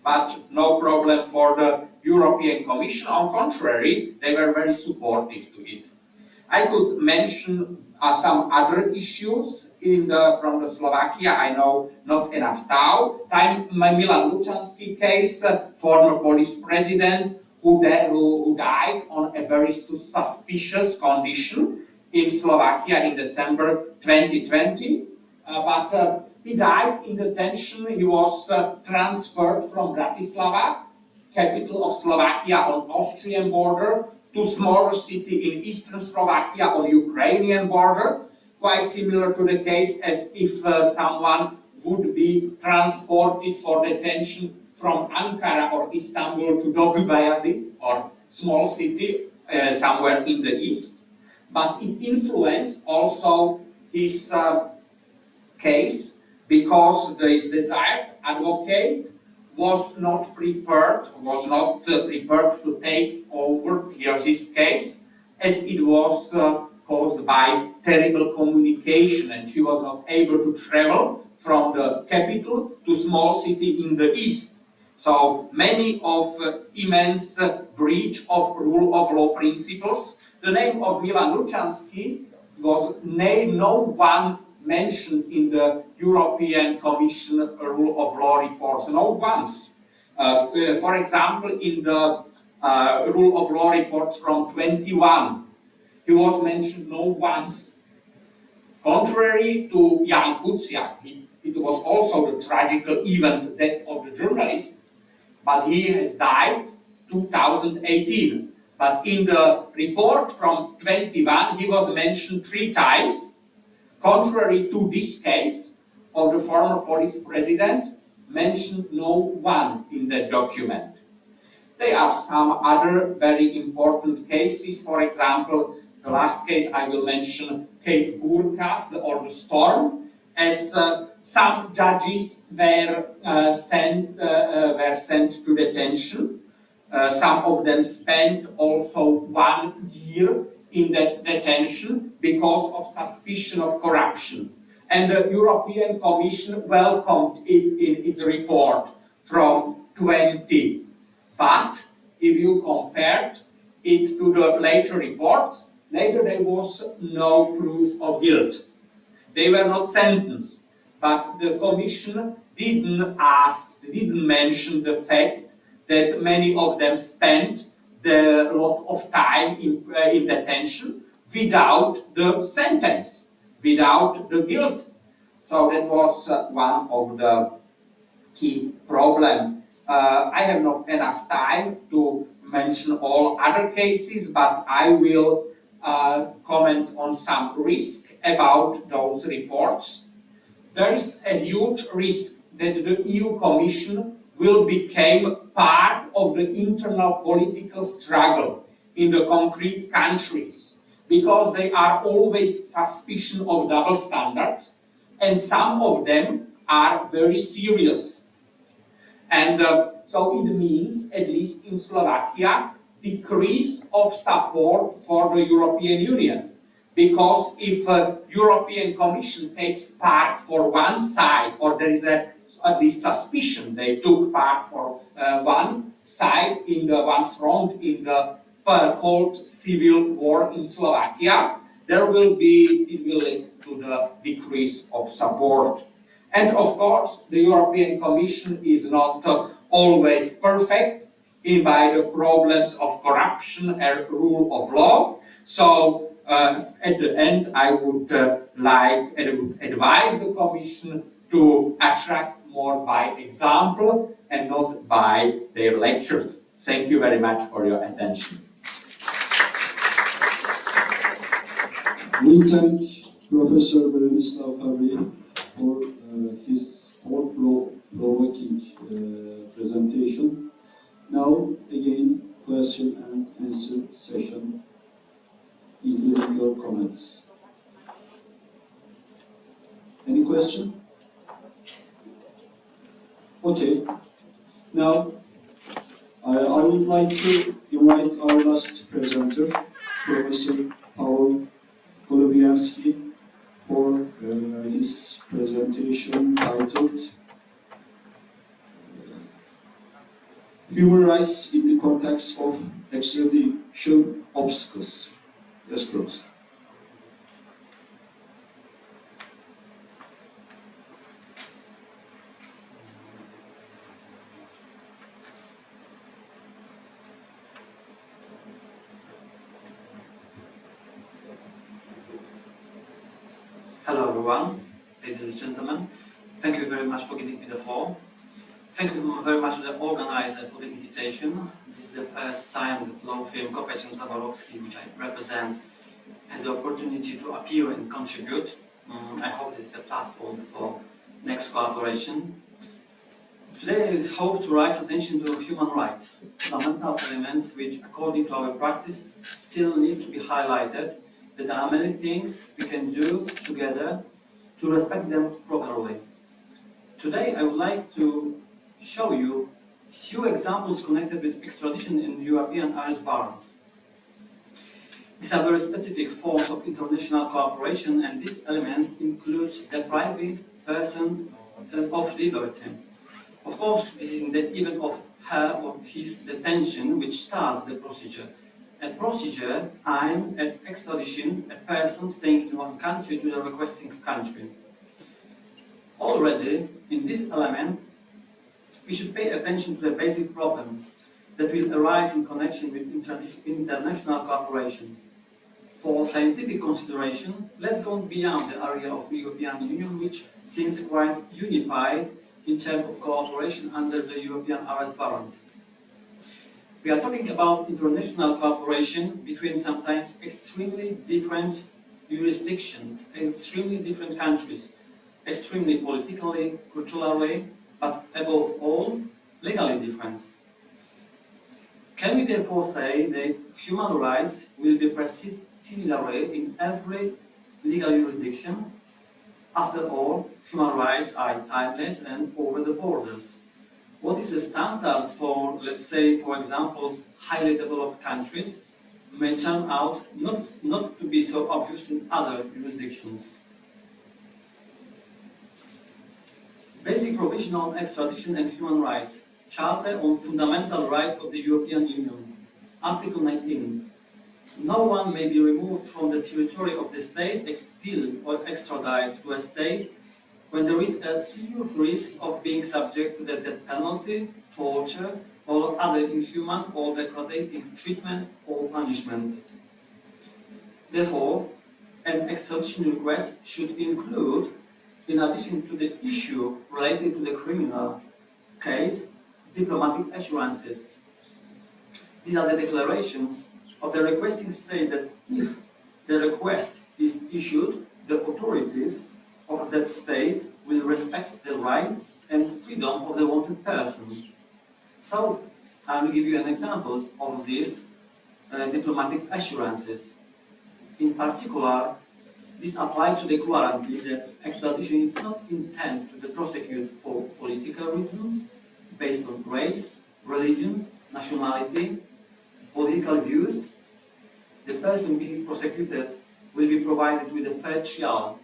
but no problem for the European Commission. On contrary, they were very supportive to it. I could mention some other issues from the Slovakia. I know not enough time. Milan Lučanský case, former police president who died on a very suspicious condition in Slovakia in December 2020. But he died in detention. He was transferred from Bratislava, capital of Slovakia on Austrian border, to smaller city in eastern Slovakia on Ukrainian border. Quite similar to the case as if someone would be transported for detention from Ankara or Istanbul to Dokubayazit, or small city somewhere in the east. But it influenced also his case, because this desired advocate was not prepared to take over here his case, as it was caused by terrible communication, and she was not able to travel from the capital to small city in the east. So many of immense breach of rule of law principles. The name of Milan Lučanský was no one mentioned in the European Commission rule of law reports, not once. For example, in the rule of law reports from 21, he was mentioned no once. Contrary to Jan Kuciak, it was also the tragical event, death of the journalist, but he has died 2018. But in the report from 21, he was mentioned 3 times. Contrary to this case of the former police president, mentioned no one in that document. There are some other very important cases. For example, the last case I will mention, case Burka, or the storm, as some judges were sent to detention. Some of them spent also 1 year in that detention because of suspicion of corruption. And the European Commission welcomed it in its report from 20. But if you compared it to the later reports, later there was no proof of guilt. They were not sentenced, but the Commission didn't mention the fact that many of them spent a lot of time in detention without the sentence, without the guilt. So that was one of the key problems. I have not enough time to mention all other cases, but I will comment on some risk about those reports. There is a huge risk that the EU Commission will become part of the internal political struggle in the concrete countries, because they are always suspicion of double standards, and some of them are very serious. And so it means, at least in Slovakia, decrease of support for the European Union. Because if a European Commission takes part for one side, or there is at least suspicion they took part for one side in the one front in the called civil war in Slovakia, it will lead to the decrease of support. And of course, the European Commission is not always perfect by the problems of corruption and rule of law. So at the end, I would advise the Commission to attract more by example and not by their lectures. Thank you very much for your attention. We thank Professor Branislav Havri for his thought-provoking presentation. Now, again, question and answer session, including your comments. Any question? Okay. Now, I would like to invite our last presenter, Professor Paweł Golubianski, for his presentation titled Human Rights in the Context of Extradition Obstacles. Yes, Professor. everyone, ladies and gentlemen. Thank you very much for giving me the floor. Thank you very much to the organizer for the invitation. This is the first time that law firm Kopeć and Zaborowski, which I represent, has the opportunity to appear and contribute. I hope this is a platform for next collaboration. Today I hope to raise attention to human rights, fundamental elements which, according to our practice, still need to be highlighted. That there are many things we can do together to respect them properly. Today I would like to show you few examples connected with extradition in European arrest warrant. These are very specific forms of international cooperation, and this element includes depriving person of liberty. Of course, this is in the event of her or his detention which starts the procedure. A procedure aimed at extradition a person staying in one country to the requesting country. Already, in this element, we should pay attention to the basic problems that will arise in connection with international cooperation. For scientific consideration, let's go beyond the area of the European Union, which seems quite unified in terms of cooperation under the European arrest warrant. We are talking about international cooperation between sometimes extremely different jurisdictions, extremely different countries, extremely politically, culturally, but above all, legally different. Can we therefore say that human rights will be perceived similarly in every legal jurisdiction? After all, human rights are timeless and over the borders. What is the standards for, let's say, for example, highly developed countries may turn out not to be so obvious in other jurisdictions. Basic provision on extradition and human rights. Charter on Fundamental Rights of the European Union. Article 19. No one may be removed from the territory of the state, expelled or extradited to a state when there is a serious risk of being subject to the death penalty, torture, or other inhuman or degrading treatment or punishment. Therefore, an extradition request should include, in addition to the issue related to the criminal case, diplomatic assurances. These are the declarations of the requesting state that if the request is issued, the authorities of that state will respect the rights and freedom of the wanted person. So, I will give you an example of these diplomatic assurances. In particular, this applies to the guarantee that extradition is not intended to be prosecuted for political reasons based on race, religion, nationality, political views. The person being prosecuted will be provided with a fair trial.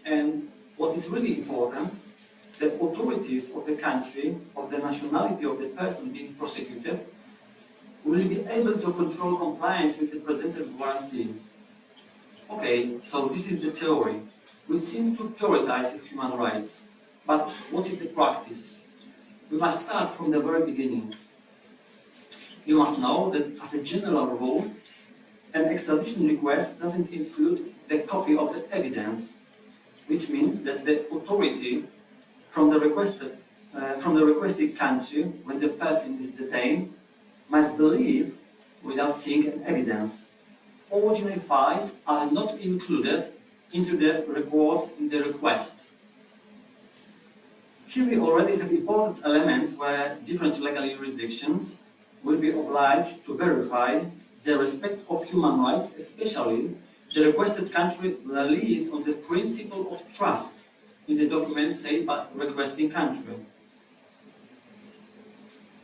And what is really important, the authorities of the country, of the nationality of the person being prosecuted, will be able to control compliance with the presented guarantee. Okay, so this is the theory, which seems to prioritize human rights. But what is the practice? We must start from the very beginning. You must know that as a general rule, an extradition request doesn't include the copy of the evidence, which means that the authority from the requested country, when the person is detained, must believe without seeing an evidence. Original files are not included into the report in the request. Here we already have important elements where different legal jurisdictions will be obliged to verify the respect of human rights, especially the requested country relies on the principle of trust in the documents said by requesting country.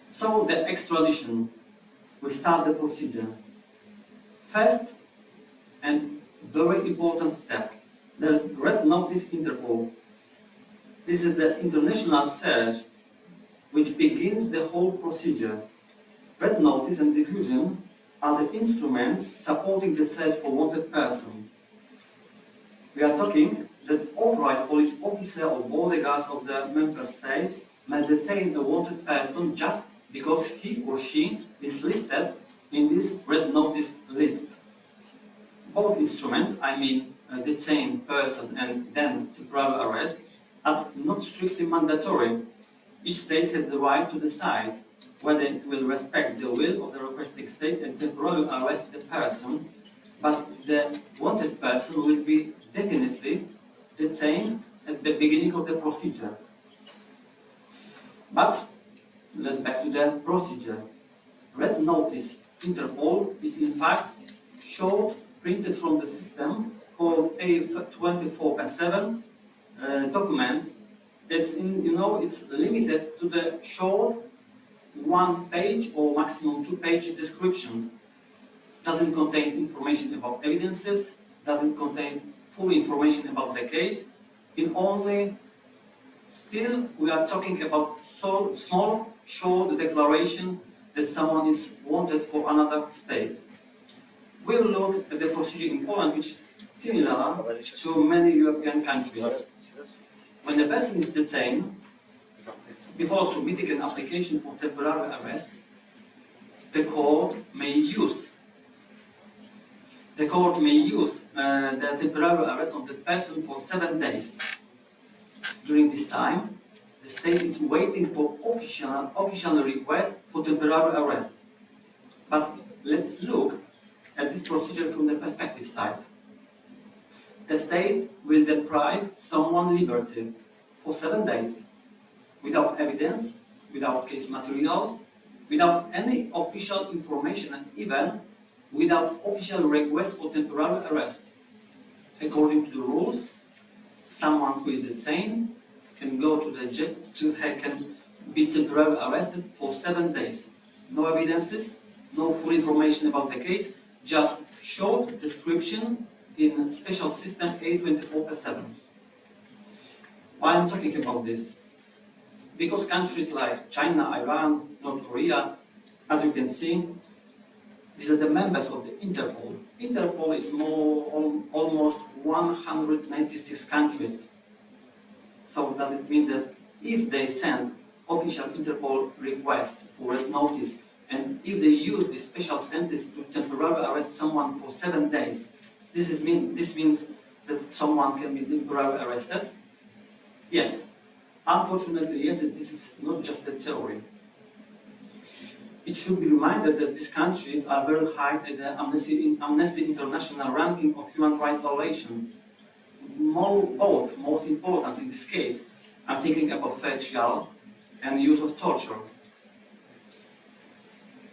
So the extradition will start the procedure. First and very important step, the Red Notice Interpol. This is the international search which begins the whole procedure. Red Notice and diffusion are the instruments supporting the search for wanted person. We are talking that authorized police officer or border guards of the member states may detain a wanted person just because he or she is listed in this Red Notice list. Both instruments, I mean detain person and then temporary arrest are not strictly mandatory. Each state has the right to decide whether it will respect the will of the requesting state and temporarily arrest the person, but the wanted person will be definitely detained at the beginning of the procedure. But let's back to the procedure. Red notice Interpol is in fact short printed from the system called A24/7 document. It's it's limited to the short 1 page or maximum 2 page description. Doesn't contain information about evidences, doesn't contain full information about the case. Still, we are talking about small, short declaration that someone is wanted for another state. We'll look at the procedure in Poland, which is similar to many European countries. When a person is detained, before submitting an application for temporary arrest, the court may use the temporary arrest of the person for 7 days. During this time, the state is waiting for official request for temporary arrest. But let's look at this procedure from the perspective side. The state will deprive someone liberty for 7 days without evidence, without case materials, without any official information, and even without official request for temporary arrest. According to the rules, someone who is detained can go to the jail, can be temporarily arrested for 7 days. No evidences, no full information about the case, just short description in special system A24/7. Why I'm talking about this? Because countries like China, Iran, North Korea, as you can see, these are the members of the Interpol. Interpol is almost 196 countries. So does it mean that if they send official Interpol request for red notice, and if they use this special sentence to temporarily arrest someone for 7 days, this means that someone can be temporarily arrested? Yes. Unfortunately, yes, this is not just a theory. It should be reminded that these countries are very high at the Amnesty International ranking of human rights violation. Most important in this case, I'm thinking about fair trial and use of torture.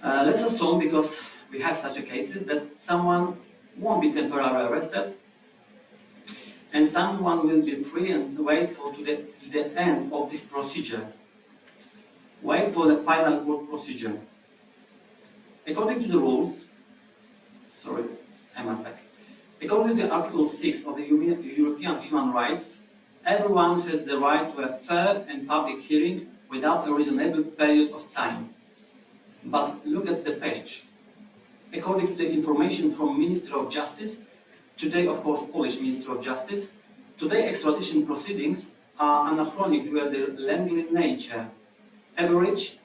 Let's assume, because we have such a cases, that someone won't be temporarily arrested and someone will be free and wait for the end of this procedure. Wait for the final court procedure. According to the rules, according to Article 6 of the European Human Rights, everyone has the right to a fair and public hearing without a reasonable period of time. But look at the page. According to the information from Ministry of Justice, today, of course, Polish Ministry of Justice, today extradition proceedings are anachronic due to their lengthy nature. Average,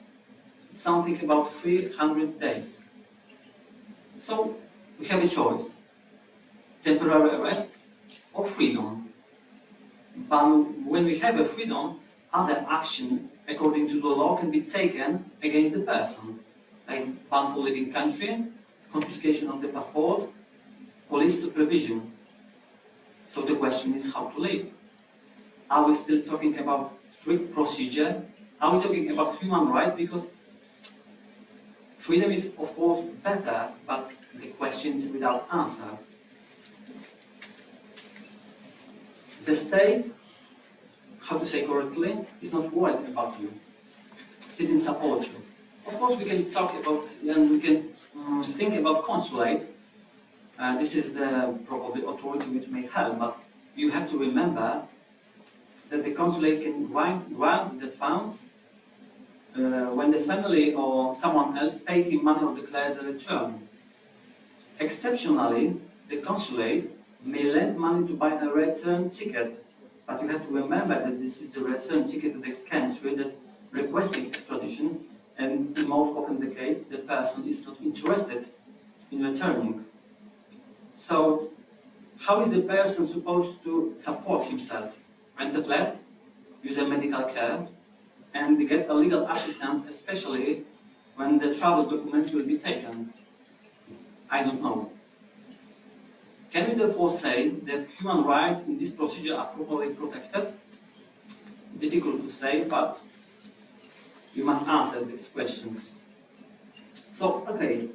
something about 300 days. So, we have a choice. Temporary arrest or freedom. But when we have a freedom, other action according to the law can be taken against the person, like ban for leaving country, confiscation of the passport, police supervision. So the question is how to live. Are we still talking about strict procedure? Are we talking about human rights? Because freedom is of course better, but the question is without answer. The state, how to say correctly, is not worried about you. It didn't support you. Of course, we can talk about and we can think about consulate. This is the probably authority which may help, but you have to remember that the consulate can grant the funds when the family or someone else pay him money or declare the return. Exceptionally, the consulate may lend money to buy a return ticket, but you have to remember that this is the return ticket of the country that requesting extradition, and most often the case, the person is not interested in returning. So, How is the person supposed to support himself? Rent a flat, use a medical care, and get a legal assistance, especially when the travel document will be taken? I don't know. Can we therefore say that human rights in this procedure are properly protected? Difficult to say, but we must answer these questions. So, okay,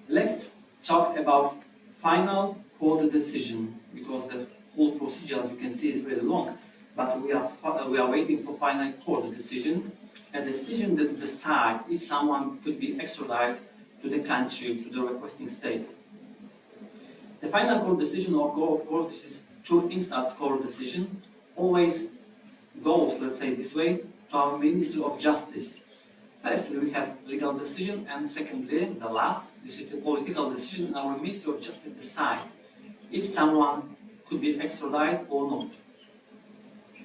let's talk about final court decision, because the whole procedure, as you can see, is very long. But we are waiting for final court decision, a decision that decides if someone could be extradited to the country, to the requesting state. The final court decision, or go of course, this is two-instant court decision, always goes, let's say this way, to our Ministry of Justice. Firstly, we have legal decision, and secondly, the last, this is the political decision, and our Ministry of Justice decide if someone could be extradited or not.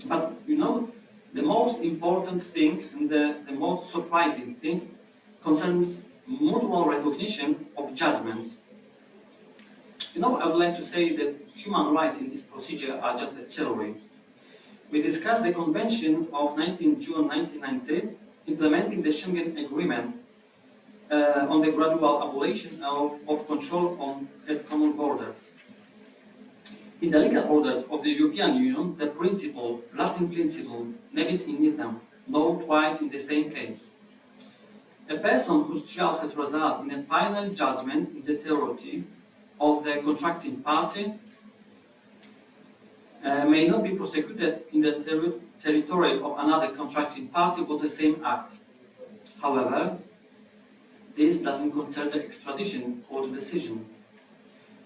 But you know, the most important thing and the most surprising thing concerns mutual recognition of judgments. You know, I would like to say that human rights in this procedure are just a theory. We discussed the Convention of 19 June 1990, implementing the Schengen Agreement on the gradual abolition of control at common borders. In the legal orders of the European Union, the principle, Latin principle, ne bis in idem, no twice in the same case. A person whose trial has resulted in a final judgment in the territory of the contracting party may not be prosecuted in the territory of another contracting party for the same act. However, this doesn't concern the extradition court decision.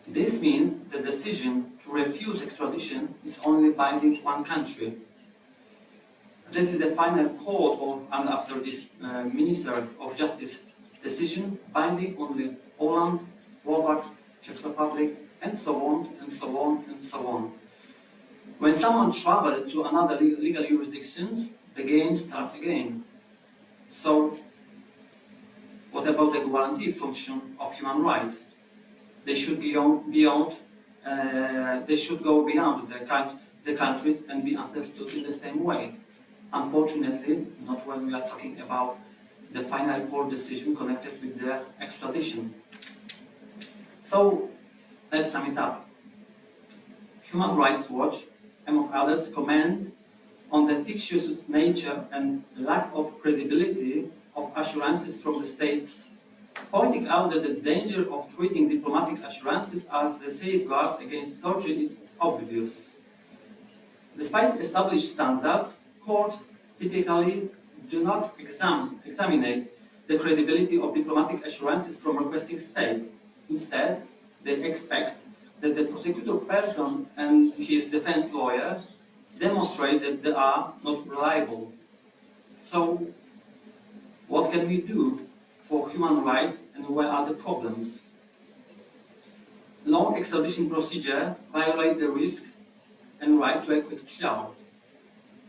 This means the decision to refuse extradition is only binding one country. This is the final court, and after this Minister of Justice decision, binding only Poland, Slovak, Czech Republic, and so on, and so on, and so on. When someone travels to another legal jurisdictions, the game starts again. So, what about the guarantee function of human rights? They should they should go beyond the countries and be understood in the same way. Unfortunately, not when we are talking about the final court decision connected with the extradition. So, let's sum it up. Human Rights Watch, among others, comment on the fictitious nature and lack of credibility of assurances from the states, pointing out that the danger of treating diplomatic assurances as the safeguard against torture is obvious. Despite established standards, courts typically do not examine the credibility of diplomatic assurances from requesting state. Instead, they expect that the prosecutor person and his defense lawyer demonstrate that they are not reliable. So, what can we do for human rights, and where are the problems? Long extradition procedure violate the risk and right to a quick trial.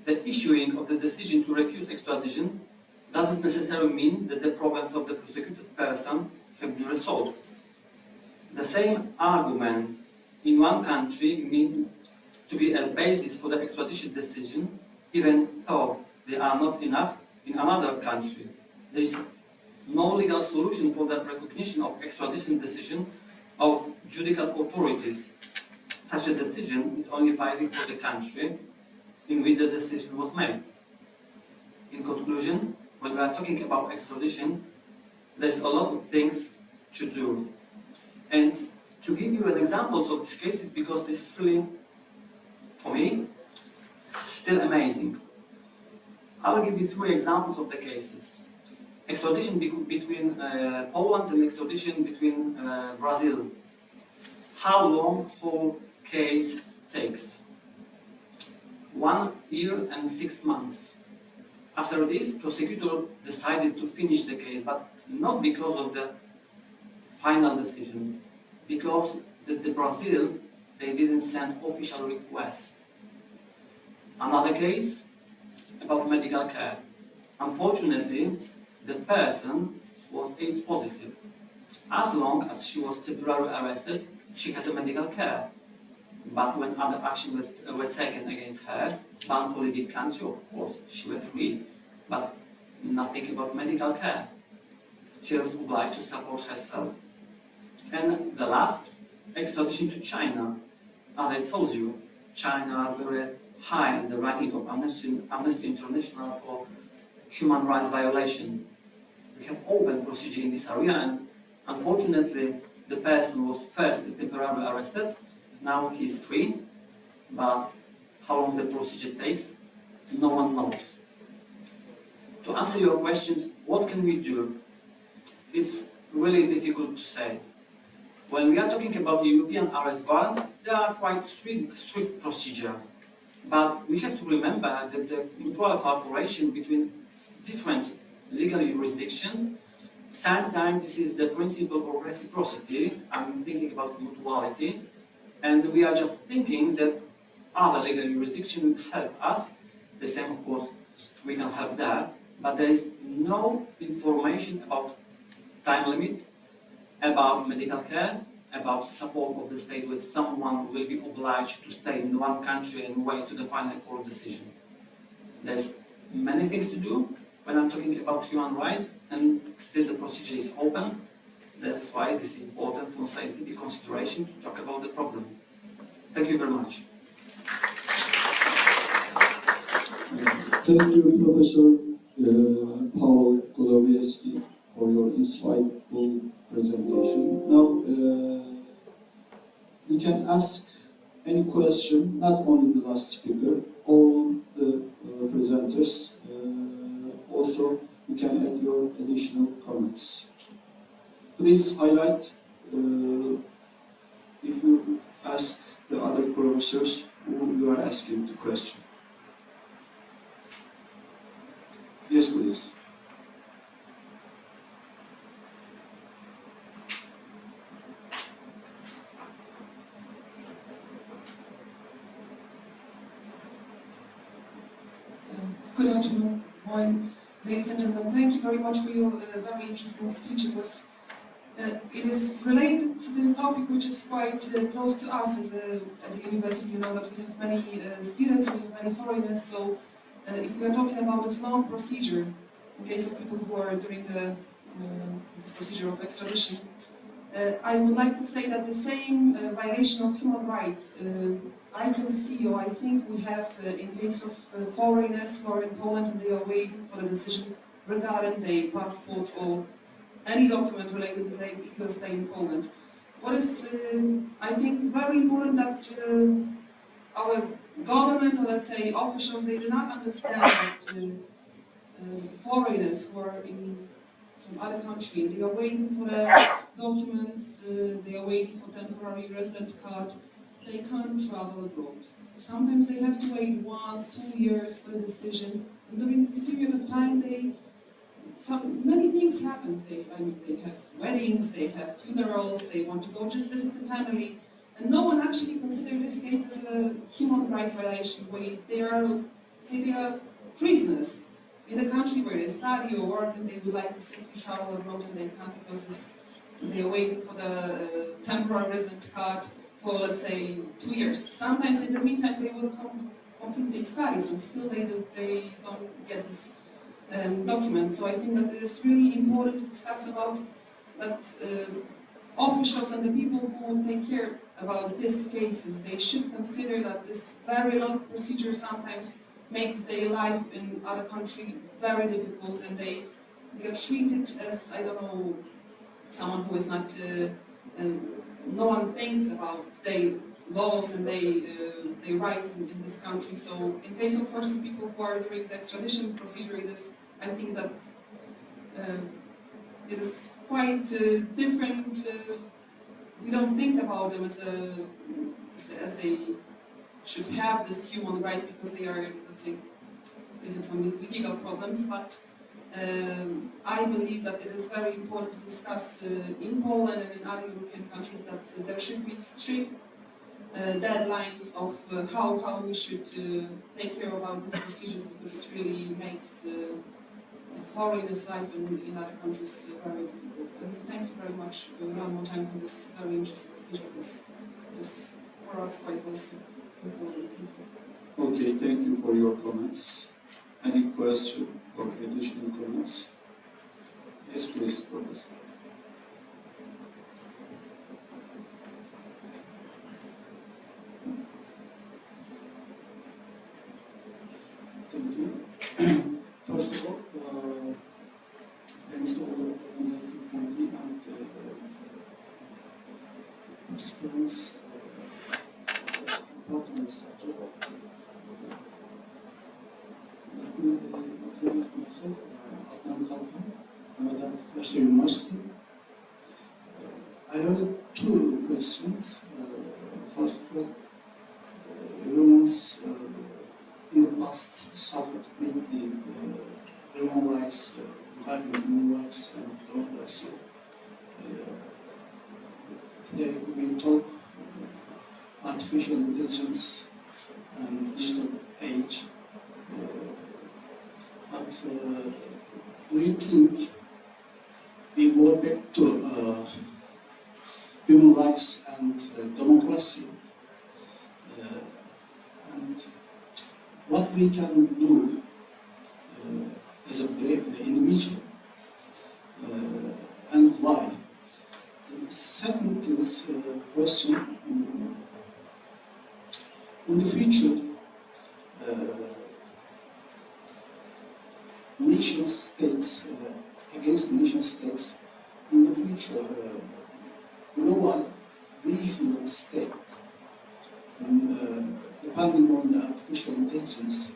The issuing of the decision to refuse extradition doesn't necessarily mean that the problems of the prosecuted person have been resolved. The same argument in one country means to be a basis for the extradition decision, even though they are not enough in another country. There is no legal solution for the recognition of extradition decision of judicial authorities. Such a decision is only valid for the country in which the decision was made. In conclusion, when we are talking about extradition, there's a lot of things to do. And to give you an examples of these cases, because this is really, for me, still amazing. I will give you 3 examples of the cases. Extradition between Poland and extradition between Brazil. How long whole case takes? 1 year and 6 months. After this, prosecutor decided to finish the case, but not because of the final decision, because the Brazil, they didn't send official request. Another case about medical care. Unfortunately, the person was AIDS positive. As long as she was temporarily arrested, she has a medical care. But when other actions were taken against her, banned to leave the country, of course, she went free. But nothing about medical care. She was obliged to support herself. And the last, extradition to China. As I told you, China are very high in the ranking of Amnesty International for human rights violation. We have open procedure in this area, and unfortunately, the person was first temporarily arrested. Now he is free, but how long the procedure takes, no one knows. To answer your questions, what can we do? It's really difficult to say. When we are talking about the European arrest warrant, there are quite strict procedure. But we have to remember that the mutual cooperation between different legal jurisdictions, sometimes this is the principle of reciprocity. I'm thinking about mutuality. And we are just thinking that other legal jurisdictions will help us. The same, of course, we can help there. But there is no information about time limit, about medical care, about support of the state with someone who will be obliged to stay in one country and wait to the final court decision. There's many things to do when I'm talking about human rights, and still the procedure is open. That's why this is important from scientific consideration to talk about the problem. Thank you very much. Thank you, Professor Paweł Golowiecki, for your insightful presentation. Now, you can ask any question, not only the last speaker, all the presenters. Also, you can add your additional comments. Please highlight if you ask the other professors who you are asking the question. Yes, please. Good afternoon, morning, ladies and gentlemen. Thank you very much for your very interesting speech. It is related to the topic which is quite close to us at the university. You know that we have many students, we have many foreigners, so if we are talking about this long procedure, in case of people who are doing this procedure of extradition, I would like to say that the same violation of human rights I can see, or I think we have in case of foreigners who are in Poland and they are waiting for the decision regarding their passports or any document related to their legal stay in Poland. What is, I think, very important that our government, or let's say officials, they do not understand that foreigners who are in some other country, they are waiting for the documents, they are waiting for temporary resident card, they can't travel abroad. Sometimes they have to wait 1-2 years for a decision, and during this period of time, many things happen. They have weddings, they have funerals, they want to go just visit the family, and no one actually considers this case as a human rights violation, where they are prisoners in the country where they study or work, and they would like to simply travel abroad and they can't because they are waiting for the temporary resident card for, let's say, 2 years. Sometimes in the meantime they will complete their studies and still they don't get this document. So I think that it is really important to discuss about that officials and the people who take care about these cases, they should consider that this very long procedure sometimes makes their life in other country very difficult, and they are treated as, I don't know, someone who is not, no one thinks about their laws and their rights in this country. So in case of person, people who are doing the extradition procedure, I think that it is quite different. We don't think about them as they should have this human rights because they are, let's say, they have some legal problems. But I believe that it is very important to discuss in Poland and in other European countries that there should be strict deadlines of how we should take care about these procedures, because it really makes foreigners' life in other countries very difficult. And thank you very much one more time for this very interesting speech of this for us quite also important. Thank you. Okay, thank you for your comments. Any question or additional comments? Yes, please, Professor. Thank you. First of all, thanks to all the organizing committee and participants, important subject. Let me introduce myself. Adnan Khalkan. I'm at University University. I have two questions. First of all, humans in the past suffered greatly human rights, regarding human rights and democracy. Today we talk artificial intelligence and digital age. But do you think we go back to human rights and democracy? And what we can do as a individual and why? The second is question, in the future, nation states, against nation states, in the future, global regional state, depending on the artificial intelligence,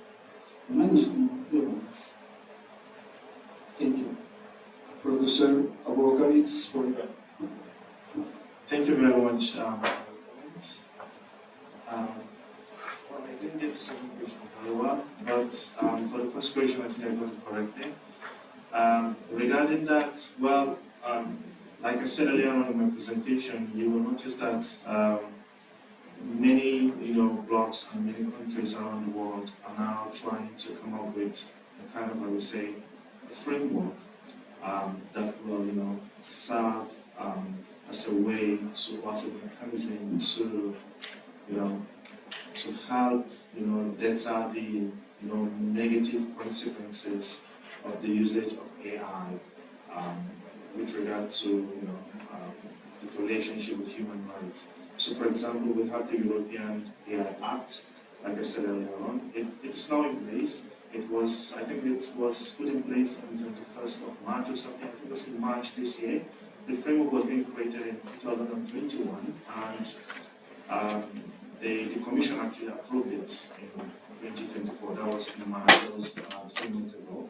managing humans. Thank you. Professor Abubakar, it's for you. Thank you very much. Well, I didn't get the second question very well, but for the first question, I think I got it correctly. Regarding that, well, like I said earlier on in my presentation, you will notice that many, blocs and many countries around the world are now trying to come up with a kind of, I would say, a framework that will, serve as a way to, as a mechanism to, to help, deter the, negative consequences of the usage of AI with regard to, its relationship with human rights. So, for example, we have the European AI Act, like I said earlier on. It's now in place. It was, I think it was put in place on the 21st of March or something. I think it was in March this year. The framework was being created in 2021, and the Commission actually approved it in 2024. That was in March, that was 3 months ago.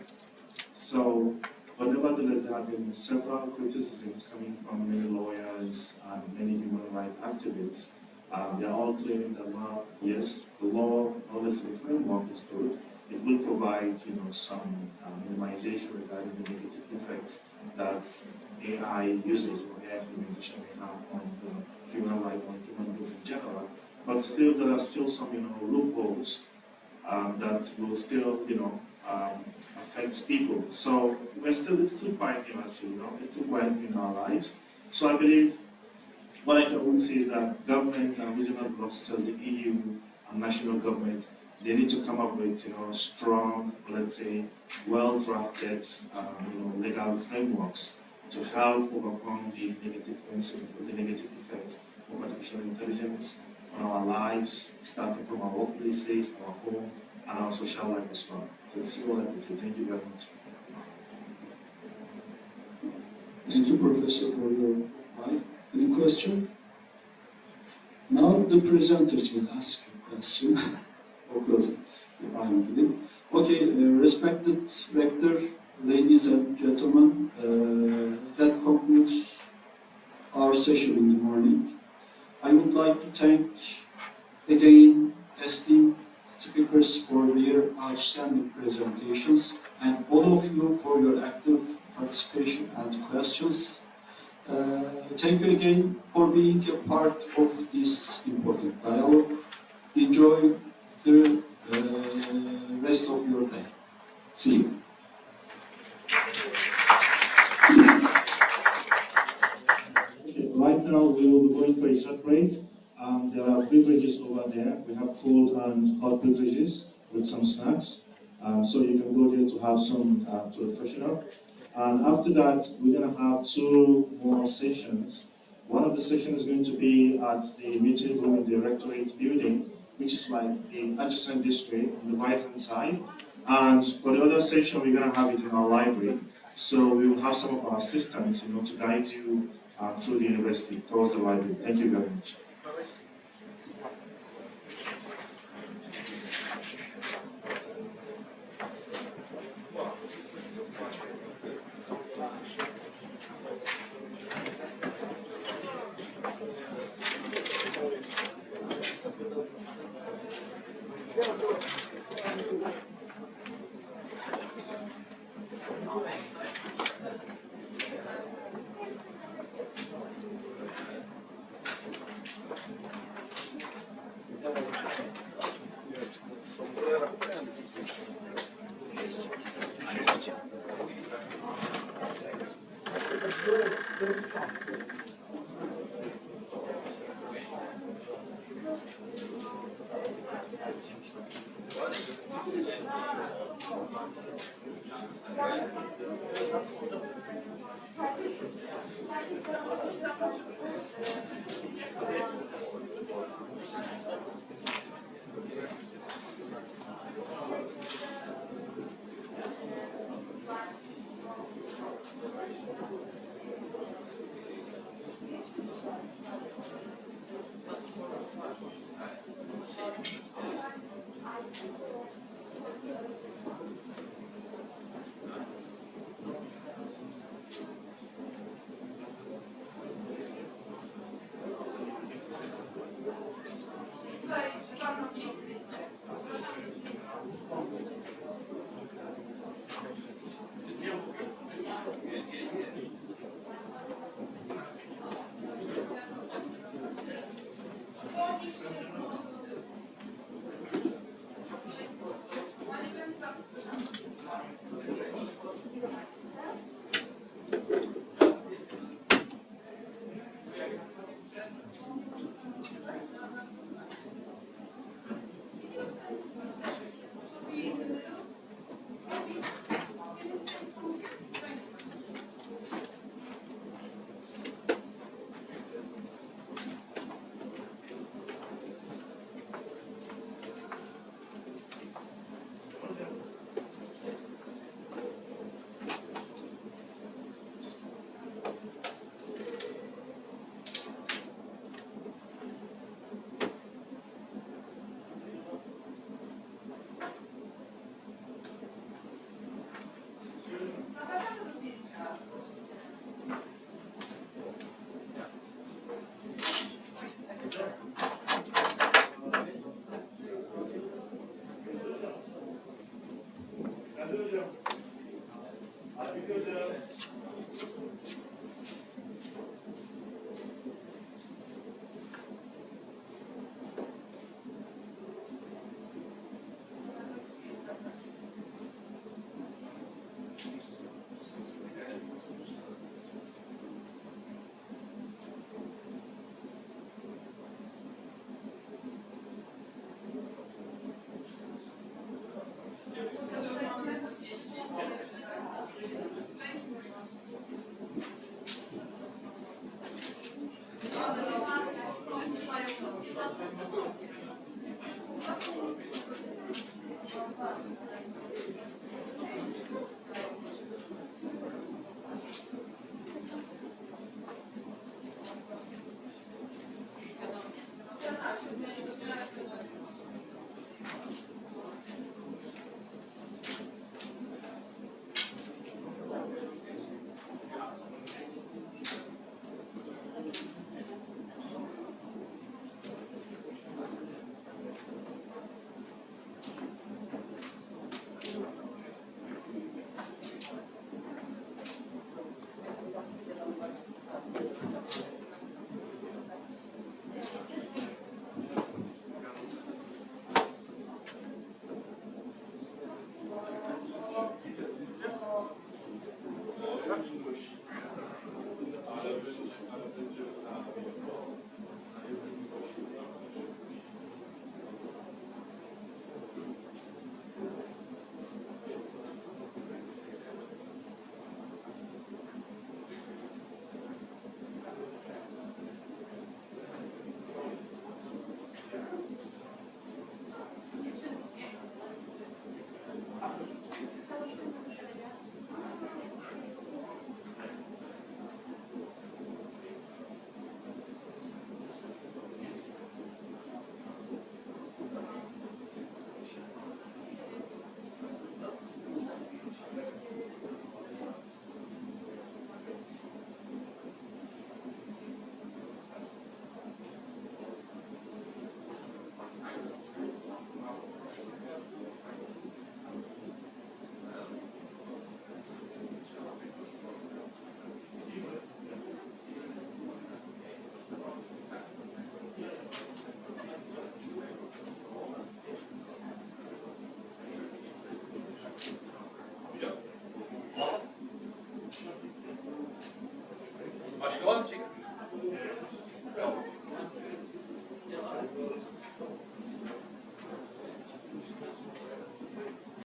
So, but nevertheless, there have been several criticisms coming from many lawyers and many human rights activists. They are all claiming that, well, yes, the law, obviously the framework is good. It will provide, some minimization regarding the negative effects that AI usage or AI implementation may have on human rights, on human beings in general. But still, there are still some, loopholes that will still, affect people. So it's still quite new actually, it's still quite new in our lives. So I believe what I can only say is that government and regional blocs such as the EU and national government, they need to come up with, strong, let's say, well-drafted, legal frameworks to help overcome the negative consequences, the negative effects of artificial intelligence on our lives, starting from our workplaces, our home, and our social life as well. So this is all I can say. Thank you very much. Thank you, Professor, for your reply. Any question? Now the presenters will ask a question. Of course, I'm kidding. Okay, respected rector, ladies and gentlemen, that concludes our session in the morning. I would like to thank again esteemed speakers for their outstanding presentations and all of you for your active participation and questions. Thank you again for being a part of this important dialogue. Enjoy the rest of your day. See you. Okay, right now we will be going for a short break. There are beverages beverages over there. We have cold and hot beverages with some snacks. So you can go there to have some to refreshen up. And after that, we're going to have 2 more sessions. One of the sessions is going to be at the meeting room in the Rectorate building, which is like adjacent this way on the right-hand side. And for the other session, we're going to have it in our library. So we will have some of our assistants, to guide you through the university towards the library. Thank you very much.